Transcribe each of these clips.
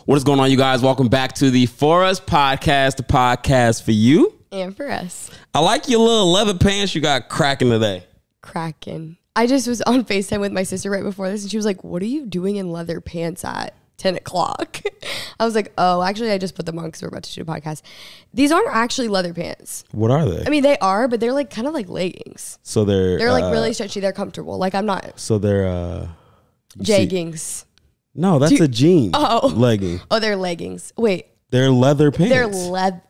What is going on, you guys? Welcome back to the For Us podcast, the podcast for you. And for us. I like your little leather pants you got cracking today. Cracking. I just was on FaceTime with my sister right before this, and she was like, what are you doing in leather pants at 10 o'clock? I was like, oh, actually, I just put them on because we're about to shoot a podcast. These aren't actually leather pants. What are they? I mean, they are, but they're like kind of like leggings. So they're like really stretchy. They're comfortable. Like I'm not. So they're jeggings. No, that's a jean. Oh. Legging. Oh, they're leggings. Wait. They're leather pants. They're leather.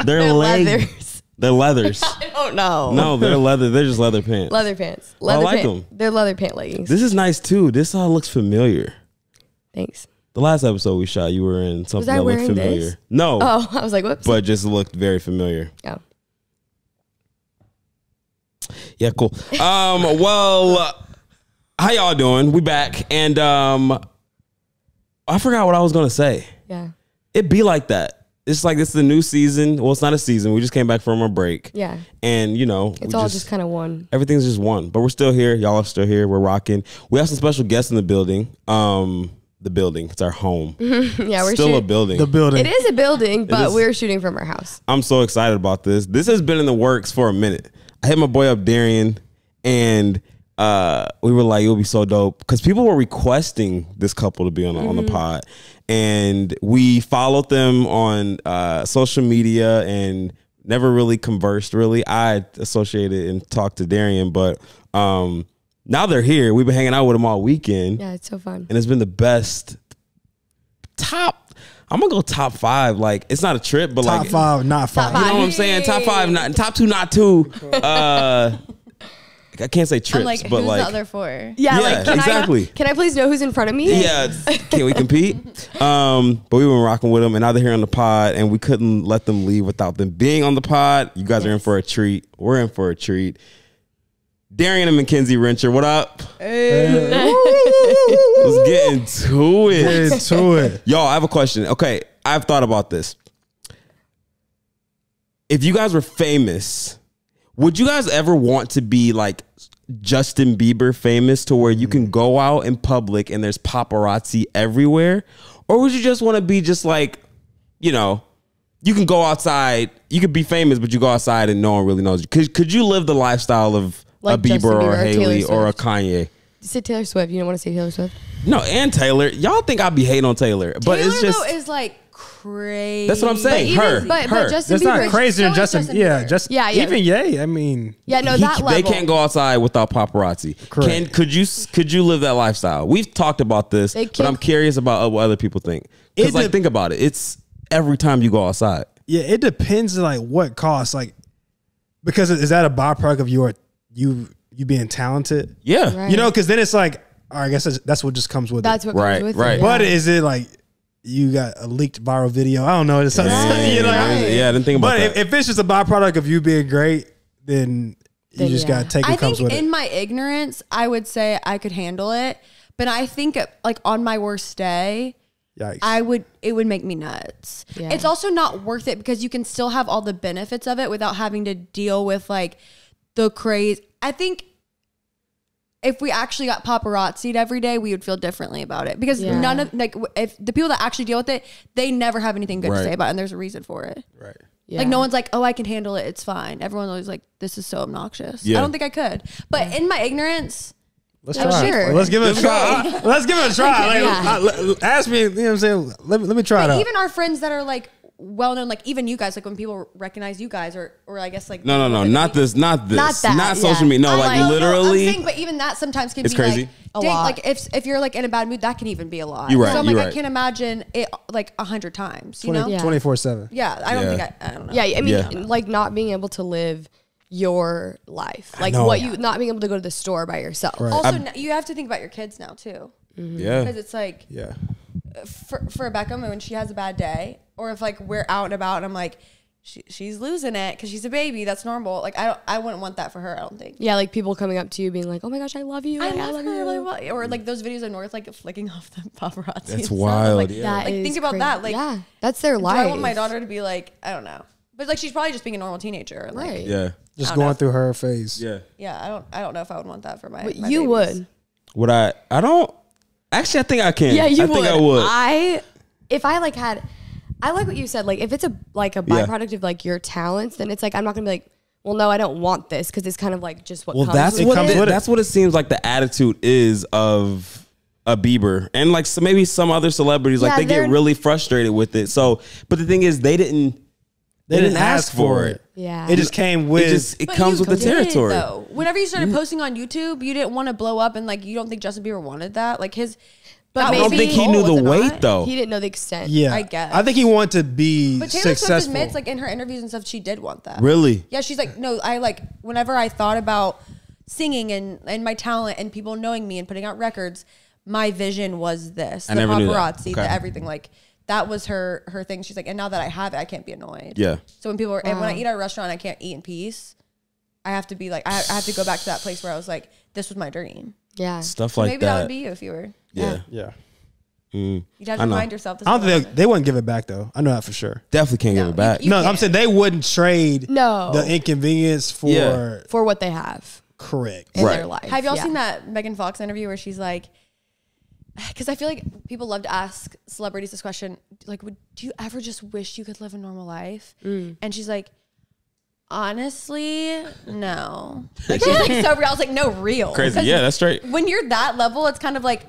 They're leathers. They're leathers. I don't know. No, they're leather. They're just leather pants. Leather pants. Leather I like them. They're leather pant leggings. This is nice too. This all looks familiar. Thanks. The last episode we shot, you were in something that looked familiar. This? No. Oh, I was like, whoops. But just looked very familiar. Oh. Yeah, cool. Well, how y'all doing? We back. And I forgot what I was going to say. Yeah. It be like that. It's like it's the new season. Well, it's not a season. We just came back from a break. Yeah. And, you know. It's all just kind of one. Everything's just one. But we're still here. Y'all are still here. We're rocking. We have some special guests in the building. The building. It's our home. Yeah, we're still a building. The building. It is a building, but we're shooting from our house. I'm so excited about this. This has been in the works for a minute. I hit my boy up, Darien, and we were like, it'll be so dope because people were requesting this couple to be on the pod, and we followed them on social media and never really conversed. Really, I associated and talked to Darien, but now they're here. We've been hanging out with them all weekend. Yeah, it's so fun, and it's been the best. I'm gonna go top 5. Like it's not a trip, but top like 5, not 5. You know what I'm saying? Top 5, not top 2, not 2. I can't say trips, like, but who's like the other 4? Yeah, like, can exactly. Can I please know who's in front of me? Yeah, can we compete? But we've been rocking with them, and now they're here on the pod, and we couldn't let them leave without them being on the pod. You guys are in for a treat. We're in for a treat. Darien and Makenzie Rencher, what up? Hey. Let's get into it. Get into it. Y'all, I have a question. Okay, I've thought about this. If you guys were famous, would you guys ever want to be like Justin Bieber famous to where you can go out in public and there's paparazzi everywhere? Or would you just want to be just like, you know, you can go outside, you could be famous, but you go outside and no one really knows you. Could you live the lifestyle of like a Bieber or a Haley Taylor or a Swift. Kanye? You said Taylor Swift. You don't want to say Taylor Swift? No, and Taylor. Y'all think I'd be hating on Taylor, but Taylor, it's just though, is like crazy. that's what I'm saying. But Justin That's Bieber. not crazy. So is Justin, Justin yeah, Bieber. just Yeah. even Ye. I mean, Yeah, no, that level. They can't go outside without paparazzi. Correct. Could you live that lifestyle? We've talked about this, but I'm curious about what other people think. Because like, think about it. It's every time you go outside. yeah, it depends like what costs. Like, because is that a byproduct of you being talented? Yeah, Right. You know, because then it's like, I guess that's what just comes with That's it. what Right, comes with right. it. But is it like you got a leaked viral video? I don't know. It's something, you know, Yeah, I didn't think about but that. if it's just a byproduct of you being great, then you just yeah. gotta take I what comes think with in it. my ignorance, I would say I could handle it. But I think like on my worst day, Yikes. it would make me nuts. Yeah. It's also not worth it because you can still have all the benefits of it without having to deal with like the craze. I think if we actually got paparazzi'd every day, we would feel differently about it because none of like if the people that actually deal with it, they never have anything good to say about it, and there's a reason for it. Right. Yeah. Like no one's like, oh, I can handle it. It's fine. Everyone's always like, this is so obnoxious. Yeah. I don't think I could. But in my ignorance, Let's I'm try. sure. Let's give it a try. Let's give it a try. Like, ask me. You know what I'm saying? Let me try it out. even our friends that are like well known, like even you guys, like when people recognize you guys, or I guess like No, not this, not that, social yeah. media. No, like literally. I'm saying, but even that sometimes can It's be crazy. like A dang, lot. like if you're like in a bad mood, that can even be a lot. You're right, So I'm you're like, right. I can't imagine it like 100 times. You know? Yeah. 24/7. Yeah, I don't Yeah. think I don't know. Yeah, I mean, Yeah. like not being able to live your life, like know. what you not being able to go to the store by yourself. Right. Also, you have to think about your kids now too, Yeah, because it's like Yeah. for Beckham, when she has a bad day, or if like we're out and about and I'm like, she's losing it because she's a baby. That's normal. Like I wouldn't want that for her. I don't think. Yeah, like people coming up to you being like, "Oh my gosh, I love you! I Like, love her. you!" Like, or like those videos of North like flicking off the paparazzi. That's and stuff. wild, Like, yeah. That like is think about crazy. that. Like yeah, that's their do life. I want my daughter to be like, I don't know, but like she's probably just being a normal teenager. Like, right? yeah, Just I don't going know. through her phase. yeah. Yeah, I don't know if I would want that for my. But my you babies. would. What I don't. Actually, I think I can. Yeah, you I think I would. If I like had, I like what you said. Like if it's a byproduct of like your talents, then it's like I'm not gonna be like, well, no, I don't want this because it's kind of like just what. Well, comes that's with what it. that's what it seems like the attitude is of a Bieber and like so maybe some other celebrities. Like they get really frustrated with it. So, but the thing is, they didn't ask for it. Yeah, it just came with. It comes with the territory. Though. Whenever you started posting on YouTube, you didn't want to blow up, and like you don't think Justin Bieber wanted that. Like his. But I don't think he knew the weight though. He didn't know the extent. Yeah, I guess. I think he wanted to be But Taylor successful. Swift admits, like in her interviews and stuff, she did want that. Really? Yeah, she's like, no, I like whenever I thought about singing and my talent and people knowing me and putting out records, my vision was this. I the never knew that. paparazzi, Okay. the everything. Like that was her thing. She's like, and now that I have it, I can't be annoyed. Yeah. So when people are, and when I eat at a restaurant, I can't eat in peace. I have to be like, I have to go back to that place where I was like, this was my dream. Yeah, Stuff So like maybe that would be you if you were. Yeah. Yeah, You'd have to remind yourself. This I don't is think they wouldn't give it back though. I know that for sure. Definitely can't give it back. you No, can't. I'm saying they wouldn't trade No. the inconvenience for Yeah. for what they have correct. in Right. their life. Have y'all Yeah. seen that Megan Fox interview where she's like, because I feel like people love to ask celebrities this question, like, do you ever just wish you could live a normal life? And she's like, honestly, no. Like she's like so real. I was like, no, real. Crazy. 'Cause Yeah, that's straight. when you're that level, it's kind of like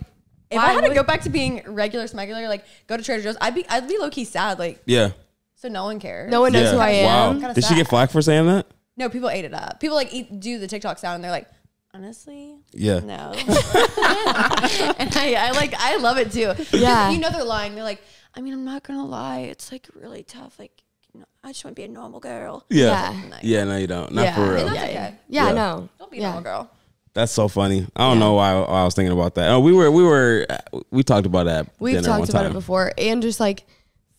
if I had to go back to being regular smuggler, like go to Trader Joe's, I'd be low key sad. Like, Yeah. so no one cares. No one knows who I am. Wow. Kinda Did she sad. get flack for saying that? No, people ate it up. People like do the TikTok sound and they're like, honestly, Yeah. no. And I love it too. Yeah. You know they're lying. They're like, I mean, I'm not gonna lie. It's like really tough. Like, you know, I just want to be a normal girl. Yeah. Yeah. Yeah, no, you don't. Not for And real. that's Yeah, okay. yeah, Yeah. no. Don't be a normal girl. That's so funny. I don't know why I was thinking about that. Oh, we talked about that. We've dinner one talked about time. it before, and just like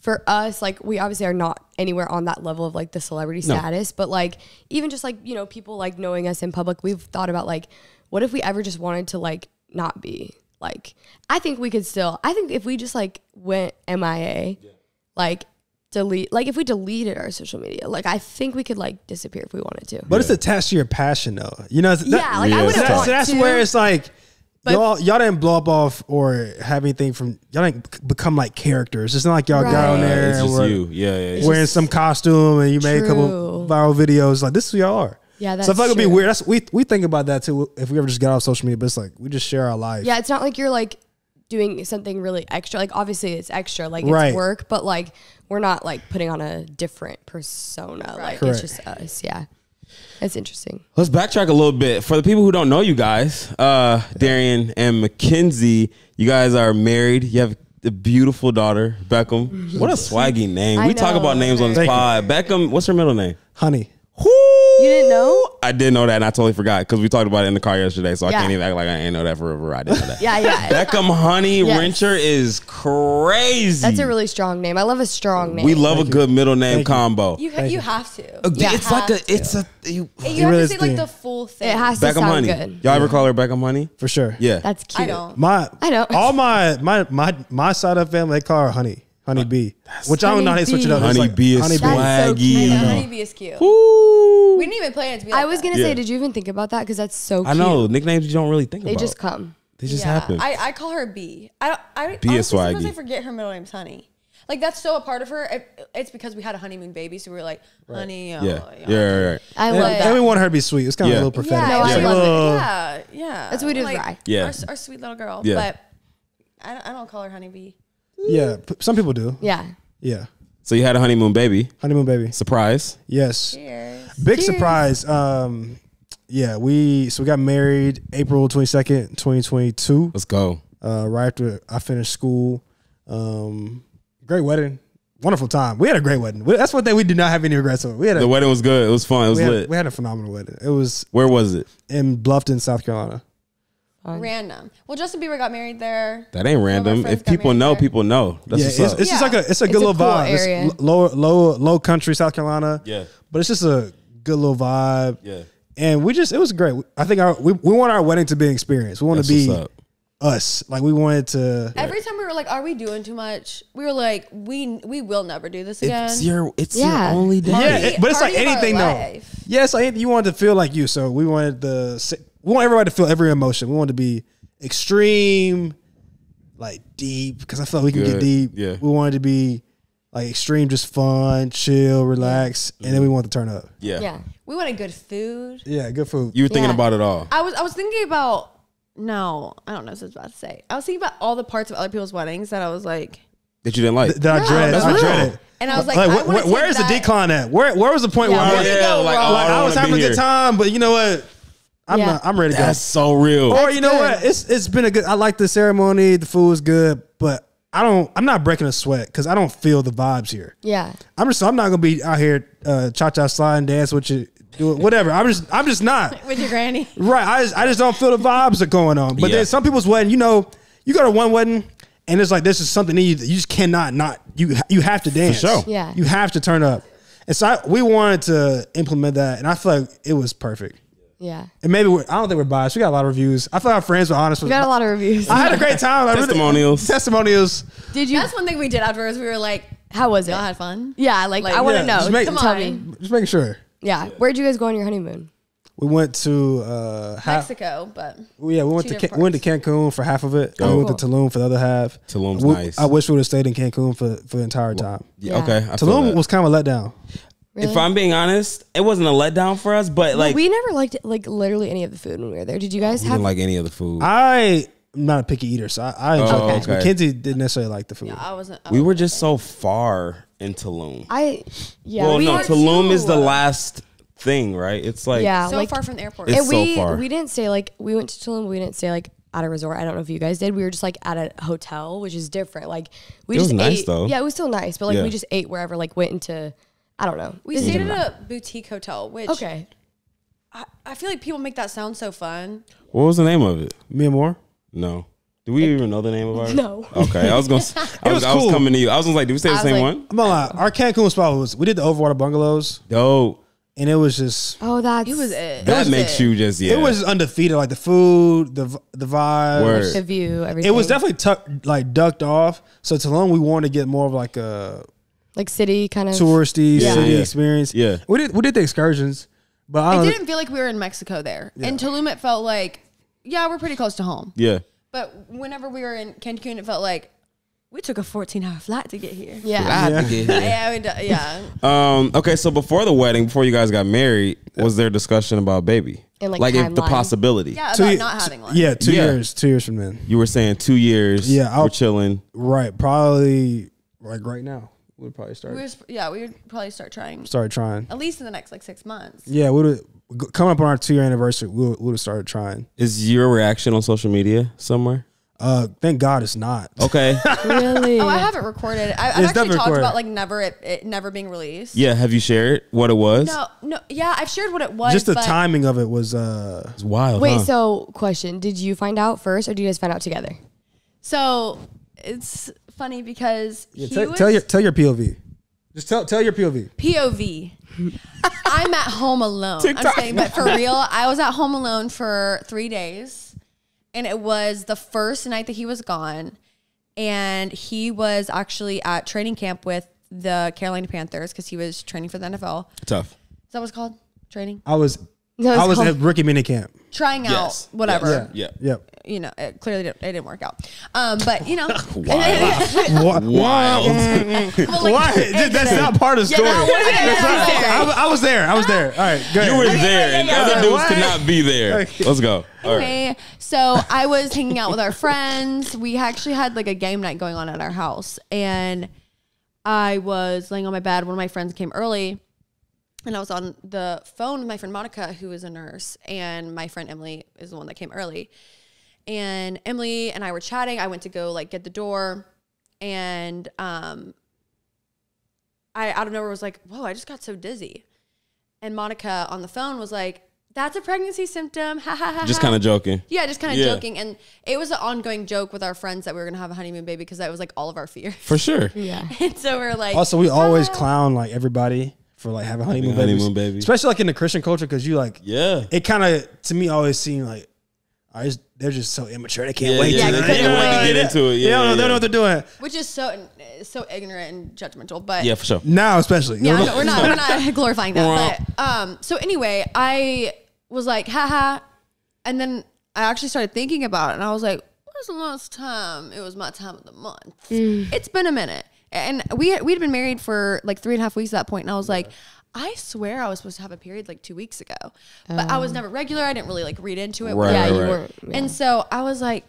for us, like we obviously are not anywhere on that level of like the celebrity status, but like even just like, you know, people like knowing us in public, we've thought about like, what if we ever just wanted to like not be like, I think we could still, I think if we just like went MIA, like delete, like if we deleted our social media, like I think we could like disappear if we wanted to. But it's attached to your passion though. You know, Yeah, like I wouldn't want that's to. where it's like But- y'all didn't blow up off or have anything from y'all didn't become like characters. It's not like y'all got on Right. there It's and just were you. Yeah. wearing some costume and you made a couple True. viral videos. Like this is who y'all are. Yeah, So I that's feel like it'd be true. weird. That's we think about that too if we ever just got off social media, but it's like we just share our life. Yeah, it's not like you're like doing something really extra. Like obviously it's extra, like Right. it's work, but like we're not like putting on a different persona. Like Correct. it's just us. Yeah, it's interesting. Let's backtrack a little bit. For the people who don't know you guys, Darien and Makenzie, you guys are married. You have a beautiful daughter, Beckham. What a swaggy name. I We talk know. about names on this Thank you. pod. Beckham, what's her middle name? Honey. You didn't know? I did know that, and I totally forgot because we talked about it in the car yesterday. So I Yeah. can't even act like I ain't know that forever. I didn't know that. Yeah. Beckham Honey Yes. Rencher is crazy. That's a really strong name. I love a strong name. We love a good middle name Thank you. combo. You have to. Yeah. It's like a. It's a. You, You have really to say like do. the full thing. It has to Beckham sound Honey. good. Y'all ever call her Beckham Honey? For sure. Yeah. That's cute. I don't. I don't. All my side of family, they call her Honey Bee. Which I don't know how they switch it up. It's Honey like Bee is Honey That's so swaggy. cute. I know, know. Honeybee is cute. Woo. We didn't even plan it to be like I was that. gonna Yeah. say, did you even think about that? Because that's so cute. I know nicknames you don't really think They about. just come. They just Yeah. happen. I call her B. I B is honestly, sometimes swaggy. I forget her middle name's Honey. Like that's so a part of her. It's because we had a honeymoon baby, so we were like, Honey. yeah. Yeah. Yeah. I And, love and that. we want her to be sweet. It's kind of Yeah. a little prophetic. Yeah, It's I like a love it. little- Yeah. That's what we did like, with Rye. Yeah. Our sweet little girl. Yeah. But I don't call her Honeybee. Yeah, some people do. Yeah. Yeah, So you had a honeymoon baby. honeymoon baby. Surprise. Yes, Cheers. big surprise. Yeah, we got married April 22nd, 2022. Let's go. Right after I finished school. Great wedding, wonderful time. We had a great wedding. That's one thing we did not have any regrets on. We had The wedding was good. It was fun. It was lit. we had a phenomenal wedding. It was Where was it? in Bluffton, South Carolina. Random. Well, Justin Bieber got married there. That ain't random. friends If got people married know, there. people know. That's Yeah, what's it's up. just like it's a good a little cool vibe. area. It's low country South Carolina. Yeah. But it's just a good little vibe. Yeah. And it was great. I think we want our wedding to be an experience. We want That's to be what's up. us. Like we wanted to. Every time we were like, "Are we doing too much?" We were like, "We will never do this again." It's your Yeah. only day. Yeah, but it's like Party of our anything though. life. Yeah, it's like you wanted to feel like you. So we want everybody to feel every emotion. We wanted to be extreme, like deep because I felt like we can get Good. deep. Yeah. We wanted to be like extreme, just fun, chill, relax, and then we wanted to turn up. Yeah. Yeah. We wanted good food. Yeah, good food. You were thinking Yeah. about it all. I was thinking about no, I don't know what I was about to say. I was thinking about all the parts of other people's weddings that I was like, That you didn't like. That I dread. that's I real. dread it. and I was like, Like, I wanna where take is the that- decline at? Where was the point Yeah, where I where was, did it go like, wrong? oh, like, I was wanna having be a good here. time, but you know what? I'm ready to go. That's so real. Or you know good. what? It's been a good. I like the ceremony. The food was good, but I'm not breaking a sweat because I don't feel the vibes here. Yeah. I'm not gonna be out here cha-cha slide and dance with you, do it, whatever. I'm just not. with your granny. Right. I just don't feel the vibes that are going on. But Yeah. then some people's wedding, you know, you go to one wedding and it's like this is something in you that you just cannot not you have to dance. sure. Yeah. You have to turn up. And so we wanted to implement that, and I feel like it was perfect. Yeah. And maybe I don't think we're biased. We got a lot of reviews. I feel like our friends were honest We with got a lot of reviews. I had a great time. Testimonials. Testimonials. Did you? That's one thing we did afterwards. We were like, How was it? y'all had fun. Yeah. Like, Like, I want to yeah, know. just make- Come Tell on. me. Just making sure. Yeah. Where'd you guys go on your honeymoon? We went to Mexico, but we went Two to different we went to Cancun for half of it. Oh, we went cool. to Tulum for the other half. Tulum's We- nice. I wish we would have stayed in Cancun for the entire time. Yeah, Yeah. okay. I feel Tulum that. was kind of a letdown. Really? If I'm being honest, it wasn't a letdown for us, but like we never liked like literally any of the food when we were there. Did you guys we have? didn't like any of the food. I'm not a picky eater, so I enjoyed Oh, it. okay. Mackenzie didn't necessarily like the food. I wasn't. We were just so far in Tulum. Yeah. Well, we no, were Tulum is the too. last thing, right? It's like Yeah. so like, far from the airport. It's and so we far. we didn't stay like we went to Tulum. But we didn't stay like at a resort. I don't know if you guys did. We were just like at a hotel, which is different. Like we It was just nice, ate. though. Yeah, it was still nice, but like Yeah. we just ate wherever. Like went into. I don't know. we stayed at a boutique hotel, which Okay. I feel like people make that sound so fun. what was the name of it? Me and more. No. Do we even know the name of ours? No. Okay, I was gonna. I was cool. coming to you. I was like, did we say the I was same like- one? I'm not lie. Our Cancun spot we did the overwater bungalows, Dope. and it was just Oh, that's It was it. That was makes it. you just it was undefeated. Like the food, the vibe. Word. the view. Everything. It was definitely ducked off. So Tulum, we wanted to get more of like a like city kind of touristy Yeah. city Yeah. experience. Yeah. we did the excursions, but I It don't. didn't feel like we were in Mexico there. In Tulum, it felt like, yeah, we're pretty close to home. Yeah. But whenever we were in Cancun, it felt like we took a 14-hour flight to get here. Yeah. I had to get here. Yeah. Okay, so before the wedding, before you guys got married, was there discussion about baby? And, like, if the timeline. possibility. Yeah, Two about ye- not having one. Yeah, 2 Yeah. years. 2 years from then. You were saying 2 years. Yeah, we're chilling. Right, probably like right now. We'd probably We would probably start trying start trying. at least in the next like 6 months. Yeah, coming up on our 2-year anniversary. We would have started trying. Is your reaction on social media somewhere? Thank God it's not. Okay. Really. Oh, I haven't recorded it. I've It's actually definitely talked recorded. about like it never being released. Yeah. Have you shared what it was? No. Yeah, I've shared what it was. Just the but timing of it was. It's wild. Wait. huh? So, question: did you find out first, or did you guys find out together? So it's funny because Yeah, he was tell your POV. Just tell your POV. POV. I'm at home alone. I'm TikTok. saying, but for real, I was at home alone for 3 days, and it was the first night that he was gone, and he was actually at training camp with the Carolina Panthers because he was training for the NFL. Tough. Is that what it's called? Training? I was No, it's at called- rookie minicamp. Trying out, Yes. whatever. Yeah. Yep. You know, it clearly it didn't work out. But, you know. Wild. Wild. Well, like, Why? That's not part of the story. that I was there. I was there. All right, go ahead. You were there, and yeah. other dudes What? could not be there. Okay. Let's go. All right. Anyway, so I was hanging out with our friends. We actually had like a game night going on at our house, and I was laying on my bed. One of my friends came early, and I was on the phone with my friend Monica, who is a nurse, and my friend Emily is the one that came early. And Emily and I were chatting. I went to go like get the door, and I out of nowhere was like, "Whoa, I just got so dizzy." And Monica on the phone was like, "That's a pregnancy symptom." Ha ha ha. Just ha. kind of joking. Yeah, just kind of Yeah. joking. And it was an ongoing joke with our friends that we were going to have a honeymoon baby because that was like all of our fears. For sure. Yeah. And so we are like, Also, we always clown like everybody for like having honeymoon babies. honeymoon baby. Especially like in the Christian culture, because you like Yeah. it kind of to me always seemed like they're just so immature. They can't Yeah, wait. yeah, to, they they can't wait to get into it. They Yeah, don't, yeah, they don't know what they're doing which is so ignorant and judgmental. But Yeah, for sure. now, especially. yeah, no, we're not glorifying that. But so anyway, I was like, haha. And then I actually started thinking about it, and I was like, was the last time it was my time of the month? It's been a minute. And we'd been married for like 3.5 weeks at that point, and I was like, I swear I was supposed to have a period like 2 weeks ago, but I was never regular. I didn't really like read into it. Right, Yeah, right, you right. weren't. Yeah. And so I was like,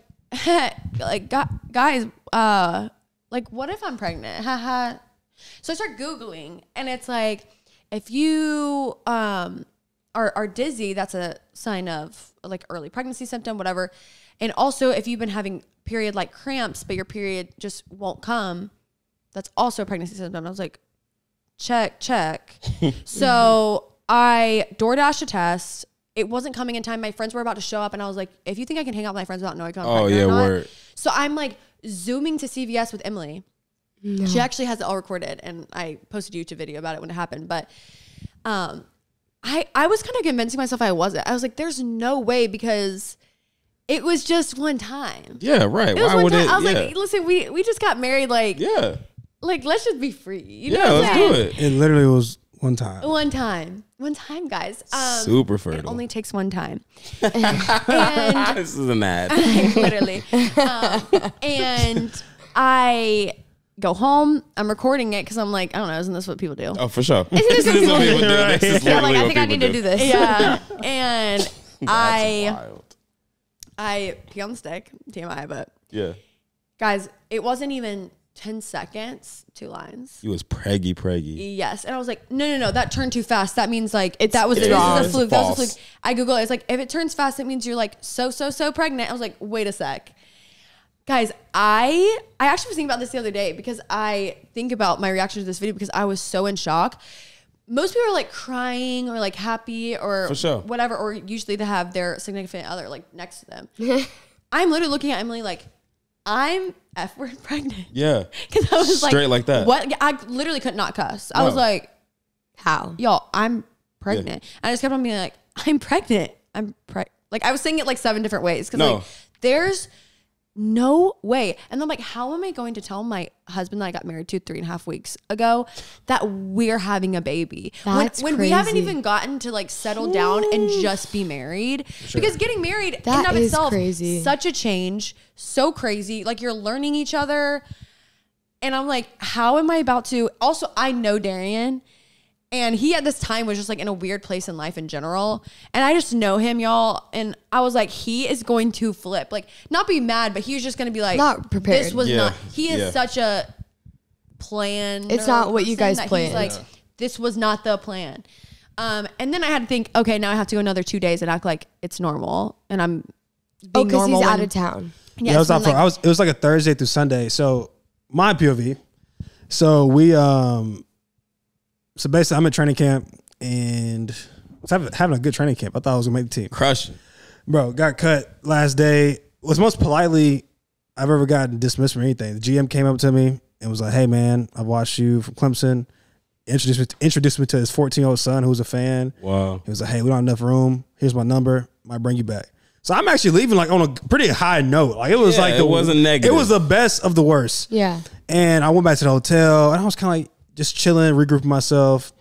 like guys, like what if I'm pregnant? Haha. So I start Googling, and it's like, if you are dizzy, that's a sign of like early pregnancy symptom, whatever. And also if you've been having period like cramps, but your period just won't come, that's also a pregnancy symptom. I was like, check. So I DoorDashed a test. It wasn't coming in time. My friends were about to show up, and I was like, if you think I can hang out with my friends without knowing I'm pregnant or not. Word. So I'm like Zooming to CVS with Emily. No. She actually has it all recorded, and I posted a YouTube video about it when it happened. But I was kind of convincing myself I wasn't. I was like, there's no way, because it was just one time. Yeah, right. Why would it? I was like, listen, we just got married. Like, yeah. Like, let's just be free. You know let's do it. It literally was one time. One time, guys. Super fertile. It only takes one time. And this is an ad. Literally. And I go home. I'm recording it because I'm like, I don't know, isn't this what people do? Oh, for sure. Isn't this what people do? This is Yeah, like, I think I people need to do this. Yeah. And That's wild. I pee on the stick, TMI, but Yeah. guys, it wasn't even 10 seconds, 2 lines. He was preggy. Yes. And I was like, no, that turned too fast. That means like that was this is wrong. a fluke. That was a fluke. I Googled it. It's like, if it turns fast, it means you're like so pregnant. I was like, wait a sec. Guys, I actually was thinking about this the other day, because I think about my reaction to this video because I was so in shock. Most people are like crying or like happy or for sure. whatever, or usually they have their significant other like next to them. I'm literally looking at Emily like, I'm F-word pregnant. Yeah. Because I was straight like that. What? I literally could not cuss. I was like, how? Y'all, I'm pregnant. Yeah. And I just kept on being like, I'm pregnant. Like, I was saying it like 7 different ways. Because like, there's no way. And I'm like, how am I going to tell my husband that I got married to 3.5 weeks ago that we're having a baby? That's when we haven't even gotten to like settle down and just be married. Sure. Because getting married in and of itself, crazy. Such a change, so crazy. Like, you're learning each other. And I'm like, how am I about to? Also, I know Darien. And he at this time was just like in a weird place in life in general. And I just know him, y'all. And I was like, he is going to flip. Like, not be mad, but he was just going to be like, not prepared. This was not. He is such a plan. It's not what you guys planned. Like, this was not the plan. And then I had to think, okay, now I have to go another 2 days and act like it's normal. And I'm being because normal. He's out of town. Yes, I was out for, it was like a Thursday through Sunday. So my POV. So we, so basically, I'm at training camp and I was having a good training camp. I thought I was gonna make the team. Crushing. Bro, got cut last day. Was most politely I've ever gotten dismissed from anything. The GM came up to me and was like, "Hey man, I've watched you from Clemson." Introduced me to his 14-year-old son who was a fan. Wow. He was like, "Hey, we don't have enough room. Here's my number. Might bring you back." So I'm actually leaving like on a pretty high note. Like, it was like it wasn't negative. It was the best of the worst. Yeah. And I went back to the hotel and I was kind of like just chilling, regrouping myself.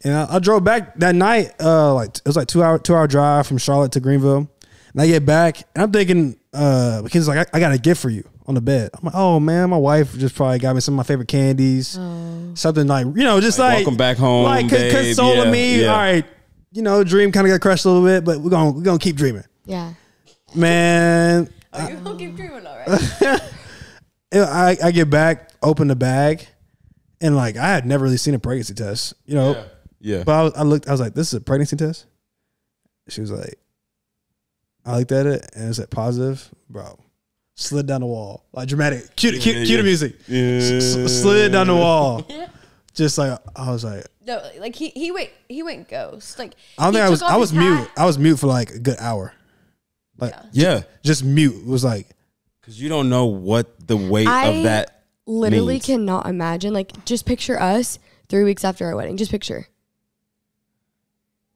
And I drove back that night. Like, it was like 2 hour drive from Charlotte to Greenville. And I get back and I'm thinking, Mackenzie's like, I got a gift for you on the bed. I'm like, oh man, my wife just probably got me some of my favorite candies. Something like, you know, just like welcome back home, like babe. consoling me. All right, you know, dream kind of got crushed a little bit, but we're gonna keep dreaming. Yeah, man. You're gonna keep dreaming, all right. I get back, open the bag, and like I had never really seen a pregnancy test, you know. Yeah. But I was like, this is a pregnancy test? She was like, I looked at it and it said positive, bro. Slid down the wall. Like dramatic. Cue the music. Yeah. Slid down the wall. Just like, I was like. No, like he went ghost. Like, I don't think I was mute. I was mute for like a good hour. Like, just mute. It was like. Because you don't know what the weight of that literally means. Cannot imagine. Like, just picture us 3 weeks after our wedding. Just picture.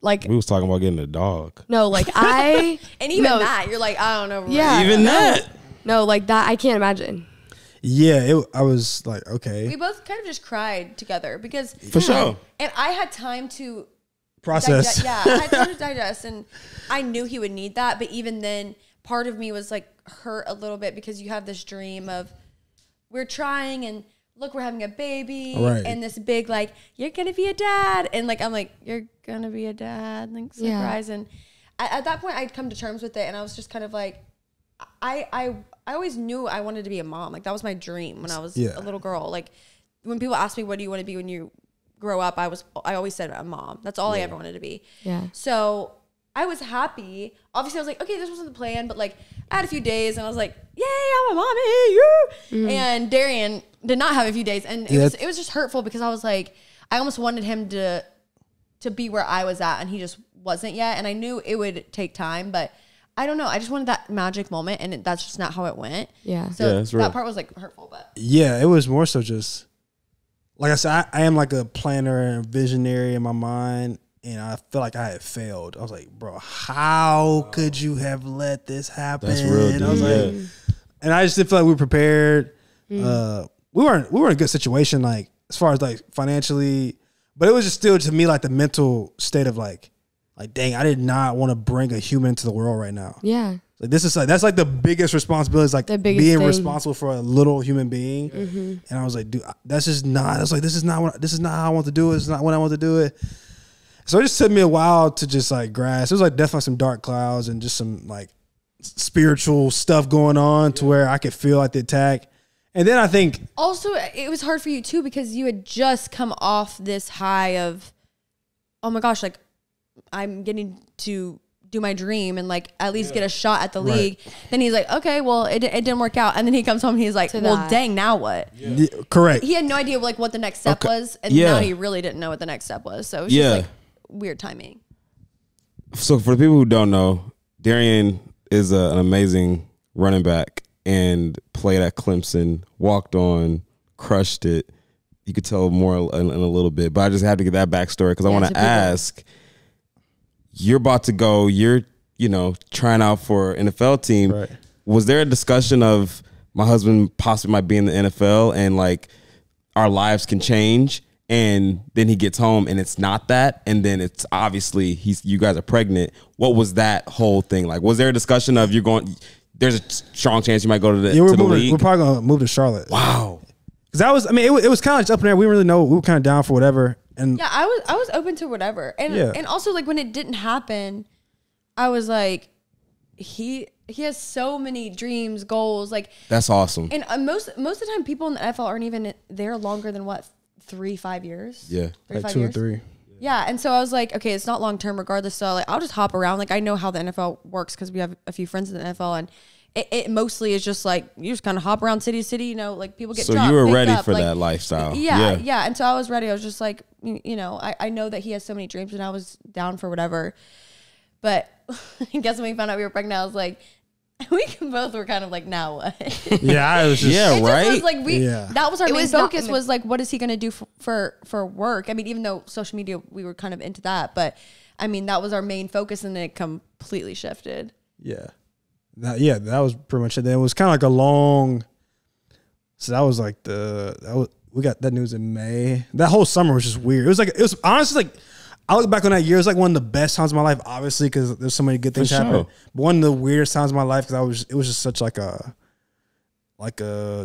Like, we was talking about getting a dog. No, like and even that, you're like, I don't know. Yeah. Even that. No, like that, I can't imagine. Yeah, I was like, okay. We both kind of just cried together because. For sure. And I had time to. Process. I had time to digest, and I knew he would need that. But even then, part of me was like, hurt a little bit because you have this dream of we're trying and look, we're having a baby and this big like you're gonna be a dad and like I'm like you're gonna be a dad like surprise and at that point I'd come to terms with it and I was just kind of like I always knew I wanted to be a mom. Like that was my dream when I was a little girl. Like when people ask me what do you want to be when you grow up, I always said a mom. That's all I ever wanted to be. Yeah. So I was happy. Obviously I was like, okay, this wasn't the plan, but like I had a few days and I was like, yay, I'm a mommy. And Darien did not have a few days and it was just hurtful because I was like, I almost wanted him to be where I was at and he just wasn't yet. And I knew it would take time, but I don't know. I just wanted that magic moment and that's just not how it went. Yeah. So that part was like hurtful, but yeah, it was more so just like I said, I am like a planner and visionary in my mind. And I felt like I had failed. I was like, bro, how could you have let this happen? That's real deep. And I was like, and I just didn't feel like we were prepared. We were in a good situation, like as far as like financially, but it was just still to me like the mental state of like dang, I did not want to bring a human into the world right now. Yeah. Like this is like that's like the biggest responsibility is like being responsible for a little human being. And I was like, dude, that's just not. I was like, this is not how I want to do it. It's not when I want to do it. So it just took me a while to just like grasp. It was like definitely some dark clouds and just some like spiritual stuff going on to where I could feel like the attack. And then I think also it was hard for you too because you had just come off this high of, oh my gosh, like I'm getting to do my dream and like at least get a shot at the league. Then he's like, okay, well it didn't work out. And then he comes home and he's like, well, dang, now what? Correct. He had no idea like what the next step was. And now he really didn't know what the next step was. So it was just like weird timing. So for the people who don't know, Darien is an amazing running back and played at Clemson, walked on, crushed it. You could tell more in a little bit, but I just have to get that backstory because I want to ask, you're about to go, you're trying out for an NFL team. Right. Was there a discussion of my husband possibly might be in the NFL and like our lives can change? And then he gets home and it's not that. And then it's obviously you guys are pregnant. What was that whole thing like? Was there a discussion of there's a strong chance you might go to the league? We're probably going to move to Charlotte. Wow. Because that was, I mean, it was kind of just up in there. We didn't really know. We were kind of down for whatever. And yeah, I was open to whatever. And also like when it didn't happen, I was like, he has so many dreams, goals. Like that's awesome. And most of the time people in the NFL aren't even there longer than what? 3-5 years. Yeah. Like 2 or 3. Yeah. And so I was like, okay, it's not long term regardless. So like I'll just hop around. Like I know how the NFL works because we have a few friends in the NFL and it mostly is just like you just kind of hop around city to city, like people get so dropped, you were ready up, for like, that lifestyle. Yeah. And so I was ready. I was just like, I know that he has so many dreams and I was down for whatever. But I guess when we found out we were pregnant, I was like, we both were kind of like, now what? Yeah, I was just right. Just was like that was our main focus was like, what is he going to do for work? I mean, even though social media, we were kind of into that, but I mean, that was our main focus, and then it completely shifted. Yeah, that was pretty much it. Then it was kind of like a long. So that was like we got that news in May. That whole summer was just weird. It was honestly like. I look back on that year. It was like one of the best times of my life, obviously, because there's so many good things happening. But one of the weirdest times of my life because it was just such like a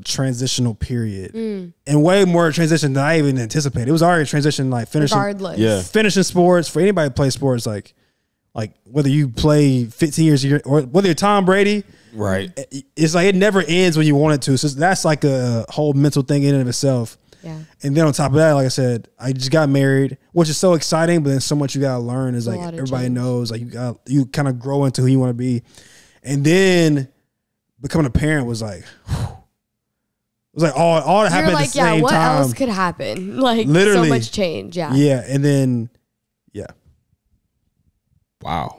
transitional period, and way more transition than I even anticipated. It was already a transition, like finishing sports for anybody who plays sports, like whether you play 15 years or whether you're Tom Brady, right? It's like it never ends when you want it to. So that's like a whole mental thing in and of itself. Yeah. And then on top of that, like I said, I just got married, which is so exciting, but then so much you gotta learn is like everybody knows, like you kind of grow into who you want to be. And then becoming a parent was like it was like all that happened at the same time. What else could happen? Like literally so much change. Yeah. Yeah. And then wow.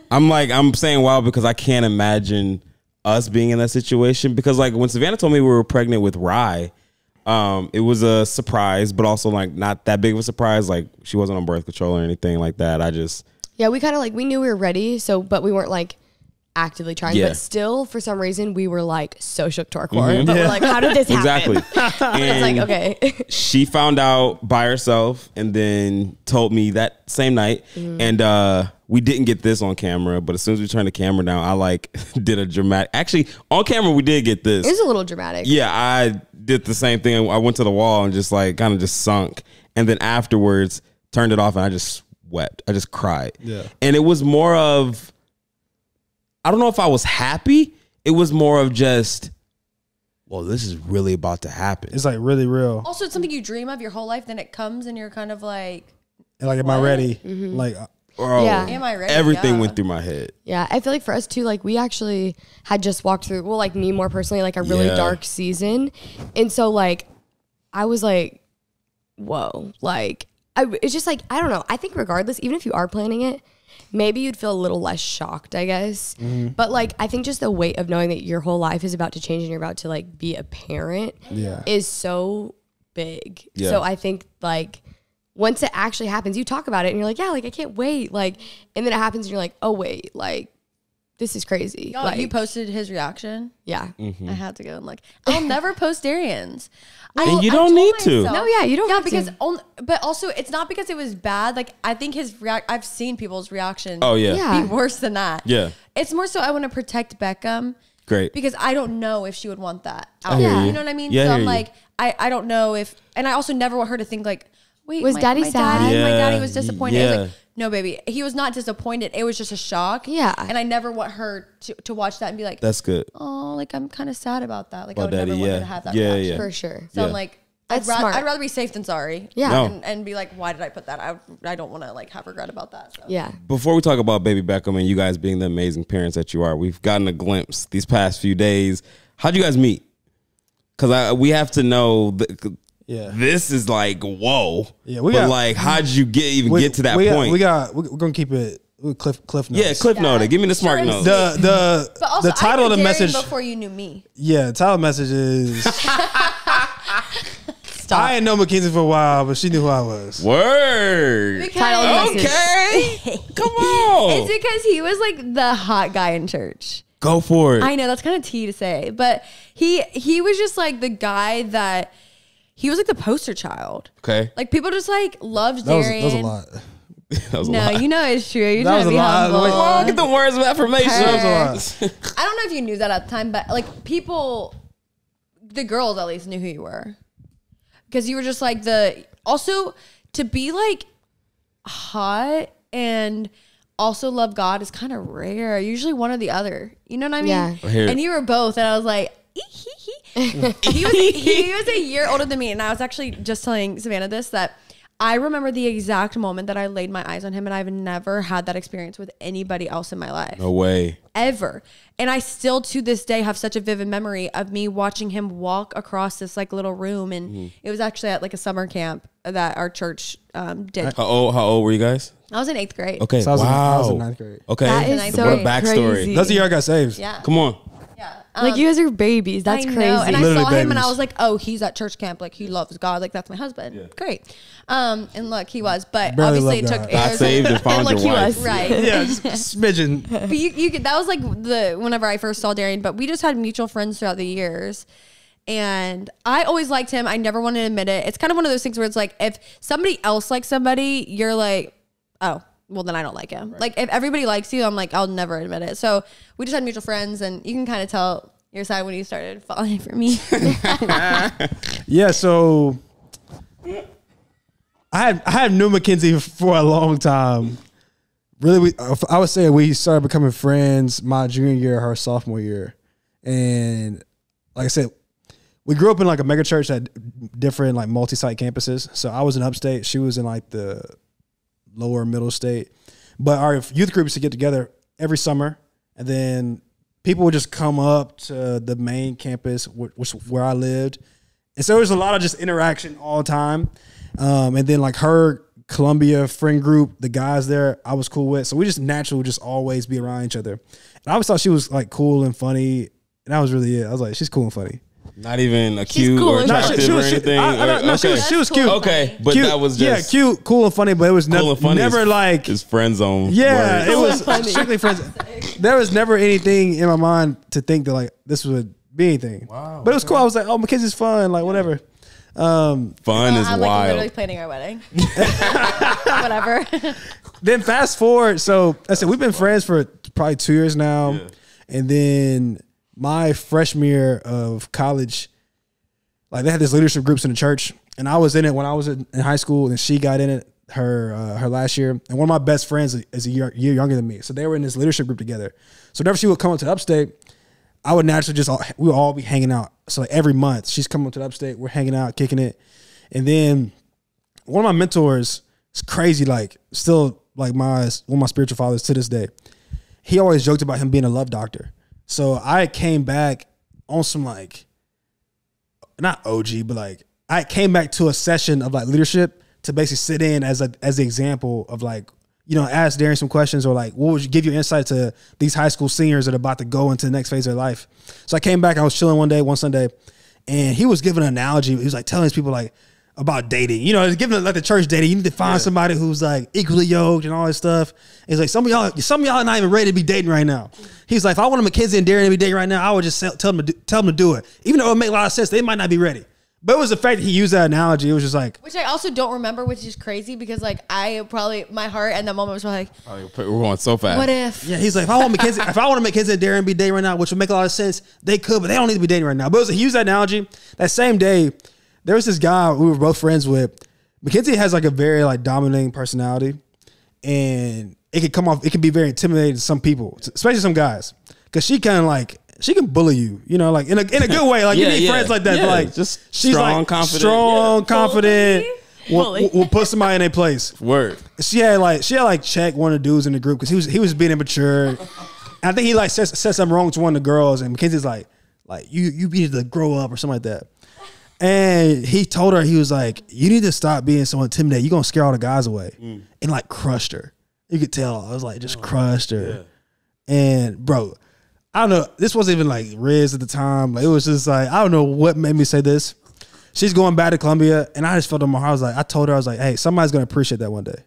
I'm saying wow because I can't imagine us being in that situation because like when Savannah told me we were pregnant with Rye, it was a surprise, but also like not that big of a surprise. Like she wasn't on birth control or anything like that. We kind of like we knew we were ready, but we weren't like actively trying. Yeah. But still, for some reason, we were like so shook to our core. But we're like, how did this happen? Exactly. It's like, okay. She found out by herself and then told me that same night. And we didn't get this on camera, but as soon as we turned the camera down, I like did a dramatic. Actually, on camera we did get this. It was a little dramatic. Yeah, I did the same thing. I went to the wall and just like kind of just sunk, and then afterwards turned it off and I just wept. I just cried. Yeah. And it was more of, I don't know if I was happy. It was more of just, well, this is really about to happen. It's like really real. Also, it's something you dream of your whole life, then it comes and you're kind of like, And like, am I ready? Like, Bro, Yeah. am I ready? everything Yeah. went through my head. Yeah, I feel like for us too, like we actually had just walked through, well, like me more personally, like a really Yeah. dark season. And so like, I was like, whoa, like, it's just like, I don't know. I think regardless, even if you are planning it, maybe you'd feel a little less shocked, I guess. But like, I think just the weight of knowing that your whole life is about to change and you're about to like be a parent is so big. Yeah. So I think like, once it actually happens, you talk about it and you're like, yeah, like I can't wait. Like, and then it happens and you're like, oh wait, like this is crazy. Oh, like, you posted his reaction. yeah. I had to go and look. I'll never post Darian's. And you don't need to. No, yeah, you don't Yeah, have because to. but also it's not because it was bad. Like I think I've seen people's reaction. Oh yeah. Yeah. be worse than that. Yeah. It's more so I want to protect Beckham. Great. Because I don't know if she would want that out. hear You you. know what I mean? Yeah, I so hear I'm you. like, I don't know if, and I also never want her to think like, wait, Was Daddy my sad? my Yeah, daddy was disappointed. I was yeah. like, no, baby, he was not disappointed. It was just a shock. Yeah. And I never want her to watch that and be like, That's good. oh, like I'm kind of sad about that. Like I Oh, would daddy, never want her yeah. to have that Yeah, reaction. yeah. For sure. So Yeah. I'm like, That's smart. I'd rather be safe than sorry. Yeah. No. And be like, why did I put that? I don't want to like have regret about that. So. Yeah. Before we talk about baby Beckham and you guys being the amazing parents that you are, we've gotten a glimpse these past few days. How'd you guys meet? Because we have to know. yeah. This is like whoa. Yeah, we but got- like, how'd you get to that point? We're gonna keep it cliff notes. Yeah, cliff note. Give me the smart Sure. notes. But also, the title I knew of the Darian message. before you knew me. Yeah, the title of the message is. I ain't know Makenzie for a while, but she knew who I was. Word. Title of the message. Okay. Come on. It's because he was like the hot guy in church. Go for it. I know that's kind of tea to say, but he was just like the guy that he was like the poster child. Okay. Like people just like loved That was Darian. a lot. That was a No, lot. you know it's true. You're That trying was to a be lot. humble. Wait, Oh, get the words of affirmation. That was a lot. I don't know if you knew that at the time, but like people, the girls at least knew who you were. Because you were just like also to be like hot and also love God is kind of rare. Usually one or the other. You know what I mean? Yeah. I hear it. And you were both. And I was like, he was a year older than me. And I was actually just telling Savannah this, that I remember the exact moment that I laid my eyes on him, and I've never had that experience with anybody else in my life. No way. Ever. And I still to this day have such a vivid memory of me watching him walk across this like little room, and it was actually at like a summer camp that our church did. How old were you guys? I was in 8th grade. Okay. So I was in wow. ninth grade. Okay. That is Ninth so grade. backstory. crazy. That's the year I got saved. Yeah. Come on. Yeah. Like you guys are babies. That's I know. crazy. And I Literally saw him and I babies. was like, oh, he's at church camp. Like he loves God. Like that's my husband. Great. And look, he was. But Barely obviously it love took God. Got years. saved and found look, your he wife. was. Right. Yeah, just smidgen. But you could, that was like whenever I first saw Darien, but we just had mutual friends throughout the years. And I always liked him. I never wanted to admit it. It's kind of one of those things where it's like, if somebody else likes somebody, you're like, oh, well then I don't like him. Right. Like if everybody likes you, I'm like, I'll never admit it. So we just had mutual friends, and you can kind of tell your side when you started falling for me. Yeah, so I had known Makenzie for a long time. Really, I would say we started becoming friends my junior year, her sophomore year, and like I said, we grew up in like a mega church that different like multi-site campuses. So I was in upstate, she was in like the lower middle state, but our youth group used to get together every summer, and then people would just come up to the main campus, which where I lived. And so there was a lot of just interaction all the time. And then like her Columbia friend group, the guys there, I was cool with. So we just naturally would just always be around each other. And I always thought she was like cool and funny. And that was really it. I was like, she's cool and funny. Not even a She's cute cool or and funny. attractive or anything. She was cute. Okay, but Cute. that was just cute, cool and funny, but it was cool and funny. never like his friend zone. Yeah, word. it was strictly friends. There was never anything in my mind to think that like this would be anything. Wow, but it was cool. I was like, oh, Mackenzie's fun, like whatever. Fun is I'm like wild. literally planning our wedding. Whatever. Then fast forward. So I said we've been friends for probably 2 years now, and then my freshman year of college, like they had this leadership groups in the church, and I was in it when I was in high school, and she got in it her last year. And one of my best friends is a year younger than me, so they were in this leadership group together. So whenever she would come up to the upstate, I would naturally we would all be hanging out. So like every month, she's coming up to the upstate, we're hanging out, kicking it, and then one of my mentors is crazy, like still like one of my spiritual fathers to this day. He always joked about him being a love doctor. So I came back on some like, not OG, but like I came back to a session of like leadership to basically sit in as the example of like, you know, ask Darien some questions or like, what would you give your insight to these high school seniors that are about to go into the next phase of their life? So I came back, I was chilling one Sunday, and he was giving an analogy. He was like telling his people like about dating, you know, he's giving like the church dating. You need to find somebody who's like equally yoked and all this stuff. And he's like, some of y'all are not even ready to be dating right now. He's like, if I wanted Makenzie and Darien to be dating right now, I would just tell them to do it. Even though it would make a lot of sense, they might not be ready. But it was the fact that he used that analogy. It was just like, which I also don't remember, which is crazy because like my heart at that moment was like, we're going so fast. What if? Yeah, he's like, if I want Makenzie and Darien to be dating right now, which would make a lot of sense, they could, but they don't need to be dating right now. But he used that analogy. That same day, there was this guy we were both friends with. Makenzie has like a very like dominating personality, and it can be very intimidating to some people, especially some guys, because she kind of like. She can bully you, you know, like in a good way. Like you need friends like that. Yeah, but like just she's strong, like confident. strong, confident. Bully. Will put somebody in their place. Word. She had like checked one of the dudes in the group because he was being immature. And I think he like said something wrong to one of the girls, and Mackenzie's like you need to grow up or something like that. And he told her, he was like, you need to stop being so intimidating. You're gonna scare all the guys away. And like crushed her. You could tell. I was like, just crushed her. Yeah. And bro, I don't know. This wasn't even like Riz at the time. Like, it was just like, I don't know what made me say this. She's going back to Columbia, and I just felt in my heart. I told her, I was like, hey, somebody's gonna appreciate that one day.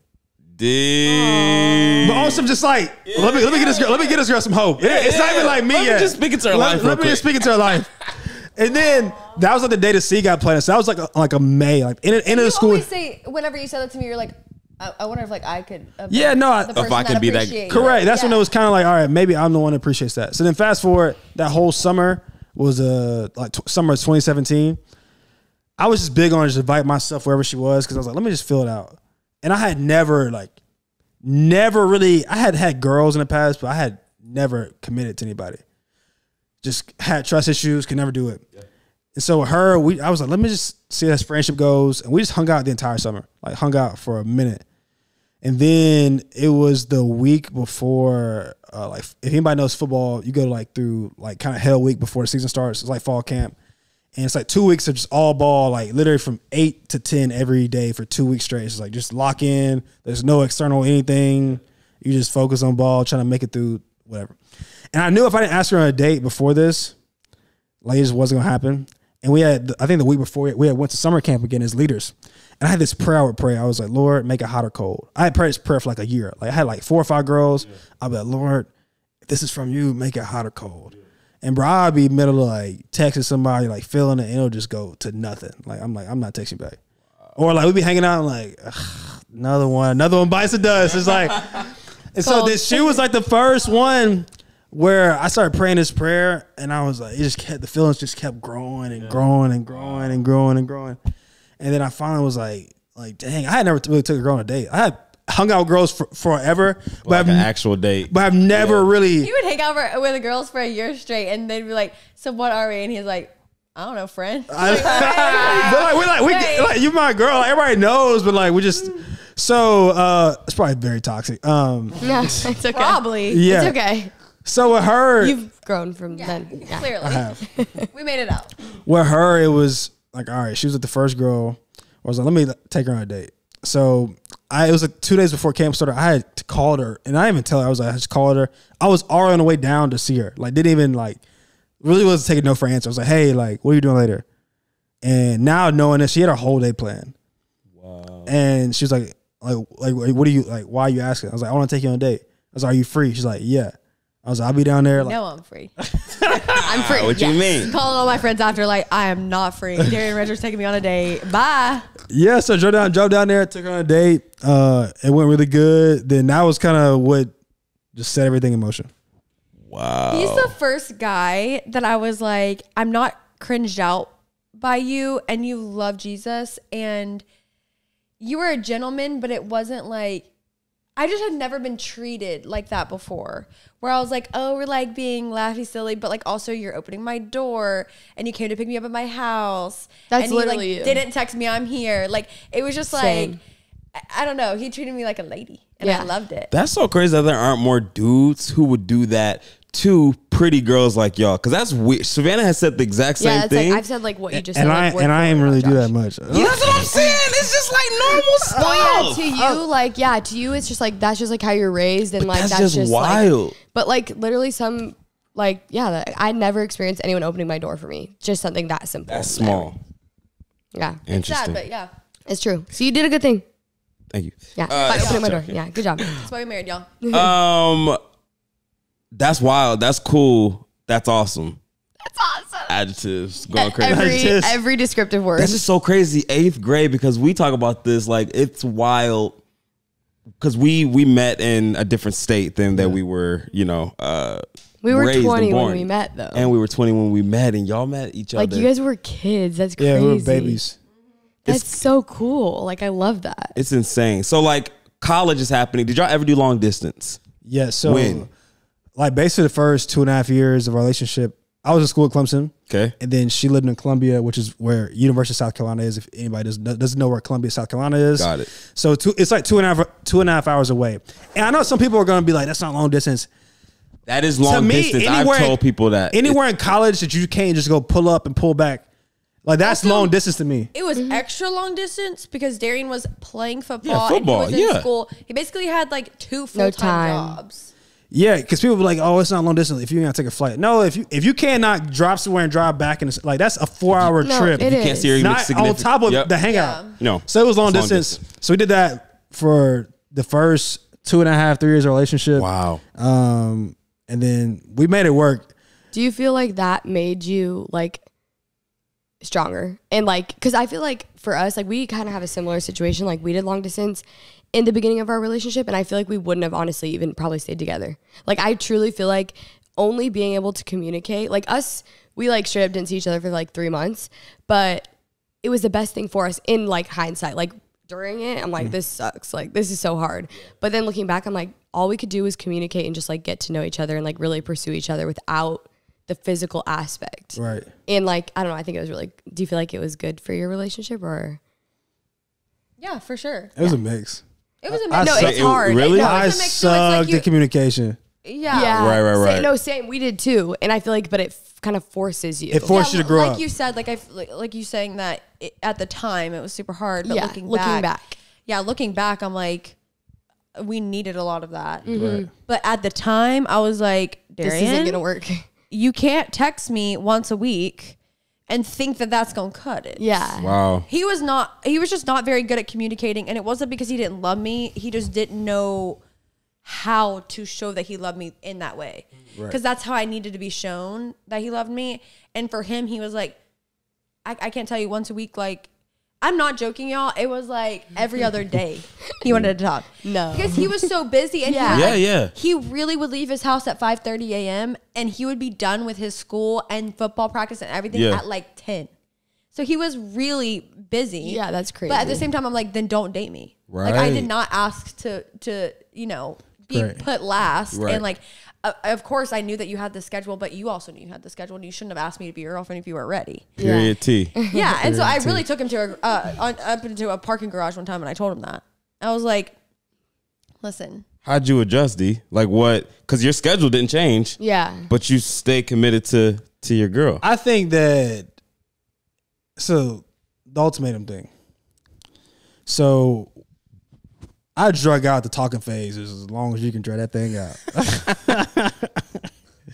Dude. But also just like, let me get this girl some hope. It's not even like me yet. Just speak into her life. Let me just speak into her life. And then that was like the day the C got played. So that was like a May, like in the school. You always say whenever you said that to me, you're like, I wonder if like I could. Yeah, no, if I could be that. Correct. That's when it was kind of like, all right, maybe I'm the one that appreciates that. So then fast forward, that whole summer was summer of 2017. I was just big on just invite myself wherever she was because I was like, let me just fill it out. And I had never really. I had girls in the past, but I had never committed to anybody. Just had trust issues, could never do it. Yeah. And so with her, I was like, let me just see how this friendship goes. And we just hung out the entire summer, like hung out for a minute. And then it was the week before, like if anybody knows football, you go to like through like kind of hell week before the season starts. It's like fall camp. And it's like 2 weeks of just all ball, like literally from 8 to 10 every day for 2 weeks straight. It's like just lock in. There's no external anything. You just focus on ball, trying to make it through whatever. And I knew if I didn't ask her on a date before this, like it just wasn't gonna happen. And we had, I think the week before, we had went to summer camp again as leaders. And I had this prayer I would pray. I was like, Lord, make it hot or cold. I had prayed this prayer for like a year. Like I had like 4 or 5 girls. Yeah. I'd be like, Lord, if this is from you, make it hot or cold. Yeah. And bro, I'd be middle of like texting somebody, like feeling it, and it'll just go to nothing. Like I'm not texting back. Wow. Or like we'd be hanging out and like, another one bites the dust. It's like, and so then she was like the first one where I started praying this prayer, and I was like, the feelings just kept growing and growing and growing and growing and growing. And then I finally was like, dang, I had never really took a girl on a date. I had hung out with girls forever, but like an actual date. But I've never really. He would hang out with the girls for a year straight, and they'd be like, "So what are we?" And he's like, "I don't know, friend." But like, you my girl. Like, everybody knows, but like we just. So it's probably very toxic. No, it's okay. Probably. Yeah. It's okay. So with her, you've grown from then. Yeah. Clearly, I have. We made it out. With her, it was like, all right, she was like the first girl. I was like, let me take her on a date. So it was like 2 days before camp started. I had called her, and I didn't even tell her. I just called her. I was already on the way down to see her. Like didn't even like really wasn't taking no for an answer. I was like, hey, like, what are you doing later? And now knowing that she had a whole day planned. Wow. And she was like, what do you like? Why are you asking? I was like, I want to take you on a date. I was like, are you free? She's like, yeah. I was like, I'll be down there. Like, no, I'm free. I'm free. What you mean? Calling all my friends after, like, I am not free. Darien Rencher's taking me on a date. Bye. yeah. So drove down there, took her on a date. It went really good. Then that was kind of what just set everything in motion. Wow. He's the first guy that I was like, I'm not cringed out by you, and you love Jesus, and you were a gentleman, but it wasn't like, I just had never been treated like that before, where I was like, oh, we're like being laughy silly, but like also you're opening my door and you came to pick me up at my house. That's and literally you you. didn't text me, I'm here. Like, it was just Same. like, I don't know. He treated me like a lady, and I loved it. That's so crazy that there aren't more dudes who would do that to pretty girls like y'all. Because that's weird. Savannah has said the exact same Yeah, it's thing. like I've said like what you just And said. I like, word and for I word ain't really about do Josh. that much. Yeah, that's what I'm saying. It's just like normal stuff. Well, yeah, to you, like, yeah, to you, it's just like that's just like how you're raised, and like that's just wild. Like, but like literally, some like I never experienced anyone opening my door for me. Just something that simple. That's small. Yeah, Interesting. Sad, but yeah. it's true. So you did a good thing. Thank you. Yeah, by opening my door. Yeah, good job. That's why we married, y'all. That's wild. That's cool. That's awesome. That's awesome. Adjectives going crazy. Every descriptive word. That's just so crazy. 8th grade, because we talk about this like it's wild. Because we met in a different state than that we were, you know. We were raised and 20 when born. we met, though. And we were 20 when we met, and y'all met each like other. you guys were kids. That's crazy. Yeah, we were babies. That's so cool. Like I love that. It's insane. So like college is happening. Did y'all ever do long distance? Yeah. So When? like basically the first 2.5 years of our relationship, I was in school at Clemson. Okay. And then she lived in Columbia, which is where University of South Carolina is. If anybody doesn't know where Columbia, South Carolina is. Got it. So it's like 2.5 hours away. And I know some people are going to be like, that's not long distance. That is long To me, distance. anywhere- I've told people that. Anywhere in college that you can't just go pull up and pull back. Like that's Also, long distance to me. It was extra long distance because Darien was playing football, football, and he was in yeah. school. He basically had like 2 No full-time time. jobs. Yeah, because people be like, "Oh, it's not long distance if you gotta take a flight." No, if you cannot drop somewhere and drive back, and like that's a 4-hour No, trip. it you can't is. see her even Not on significant. top of Yep. the hangout. Yeah. No. So it was long It's long distance. distance. So we did that for the first 2.5, 3 years of relationship. Wow. And then we made it work. Do you feel like that made you like stronger? And like, cause I feel like for us, like we kind of have a similar situation. Like we did long distance in the beginning of our relationship. And I feel like we wouldn't have honestly even probably stayed together. Like I truly feel like only being able to communicate, like us, we like straight up didn't see each other for like 3 months, but it was the best thing for us in like hindsight. Like during it, I'm like, this sucks. Like this is so hard. But then looking back, I'm like, all we could do was communicate and just like get to know each other and like really pursue each other without the physical aspect. Right. And like, I don't know, I think it was really, do you feel like it was good for your relationship or? Yeah, for sure. It was a mix. It was a I mix. No, suck- it's hard. really? No, I it's a mix, so it's like sucked you- at communication. Yeah. Right. No, same. We did too. And I feel like, but it kind of forces you. It forced you to grow like up. you said, like you saying that at the time it was super hard, but Yeah, looking looking back. yeah, looking back, I'm like, we needed a lot of that. Right. But at the time, I was like, This Darien, isn't going to work. you can't text me once a week and think that that's gonna cut it. Yeah. Wow. He was just not very good at communicating, and it wasn't because he didn't love me. He just didn't know how to show that he loved me in that way. Because that's how I needed to be shown that he loved me. And for him, he was like, I can't tell you once a week, like, I'm not joking, y'all. It was like every other day he wanted to talk. No. Because he was so busy. And Yeah. he, would, Yeah. he really would leave his house at 5:30 a.m. and he would be done with his school and football practice and everything Yeah. at like 10. So he was really busy. Yeah, that's crazy. But at the same time, I'm like, then don't date me. Like I Right. did not ask to be Right. put last. Right. And like, of course, I knew that you had the schedule, but you also knew you had the schedule, and you shouldn't have asked me to be your girlfriend if you weren't ready. Period T. Yeah, and so I really took him to up into a parking garage one time, and I told him that. I was like, listen. How'd you adjust, D? Like what? Because your schedule didn't change. Yeah. But you stay committed to your girl. I think that the ultimatum thing. So I drug out the talking phase as long as you can drag that thing out.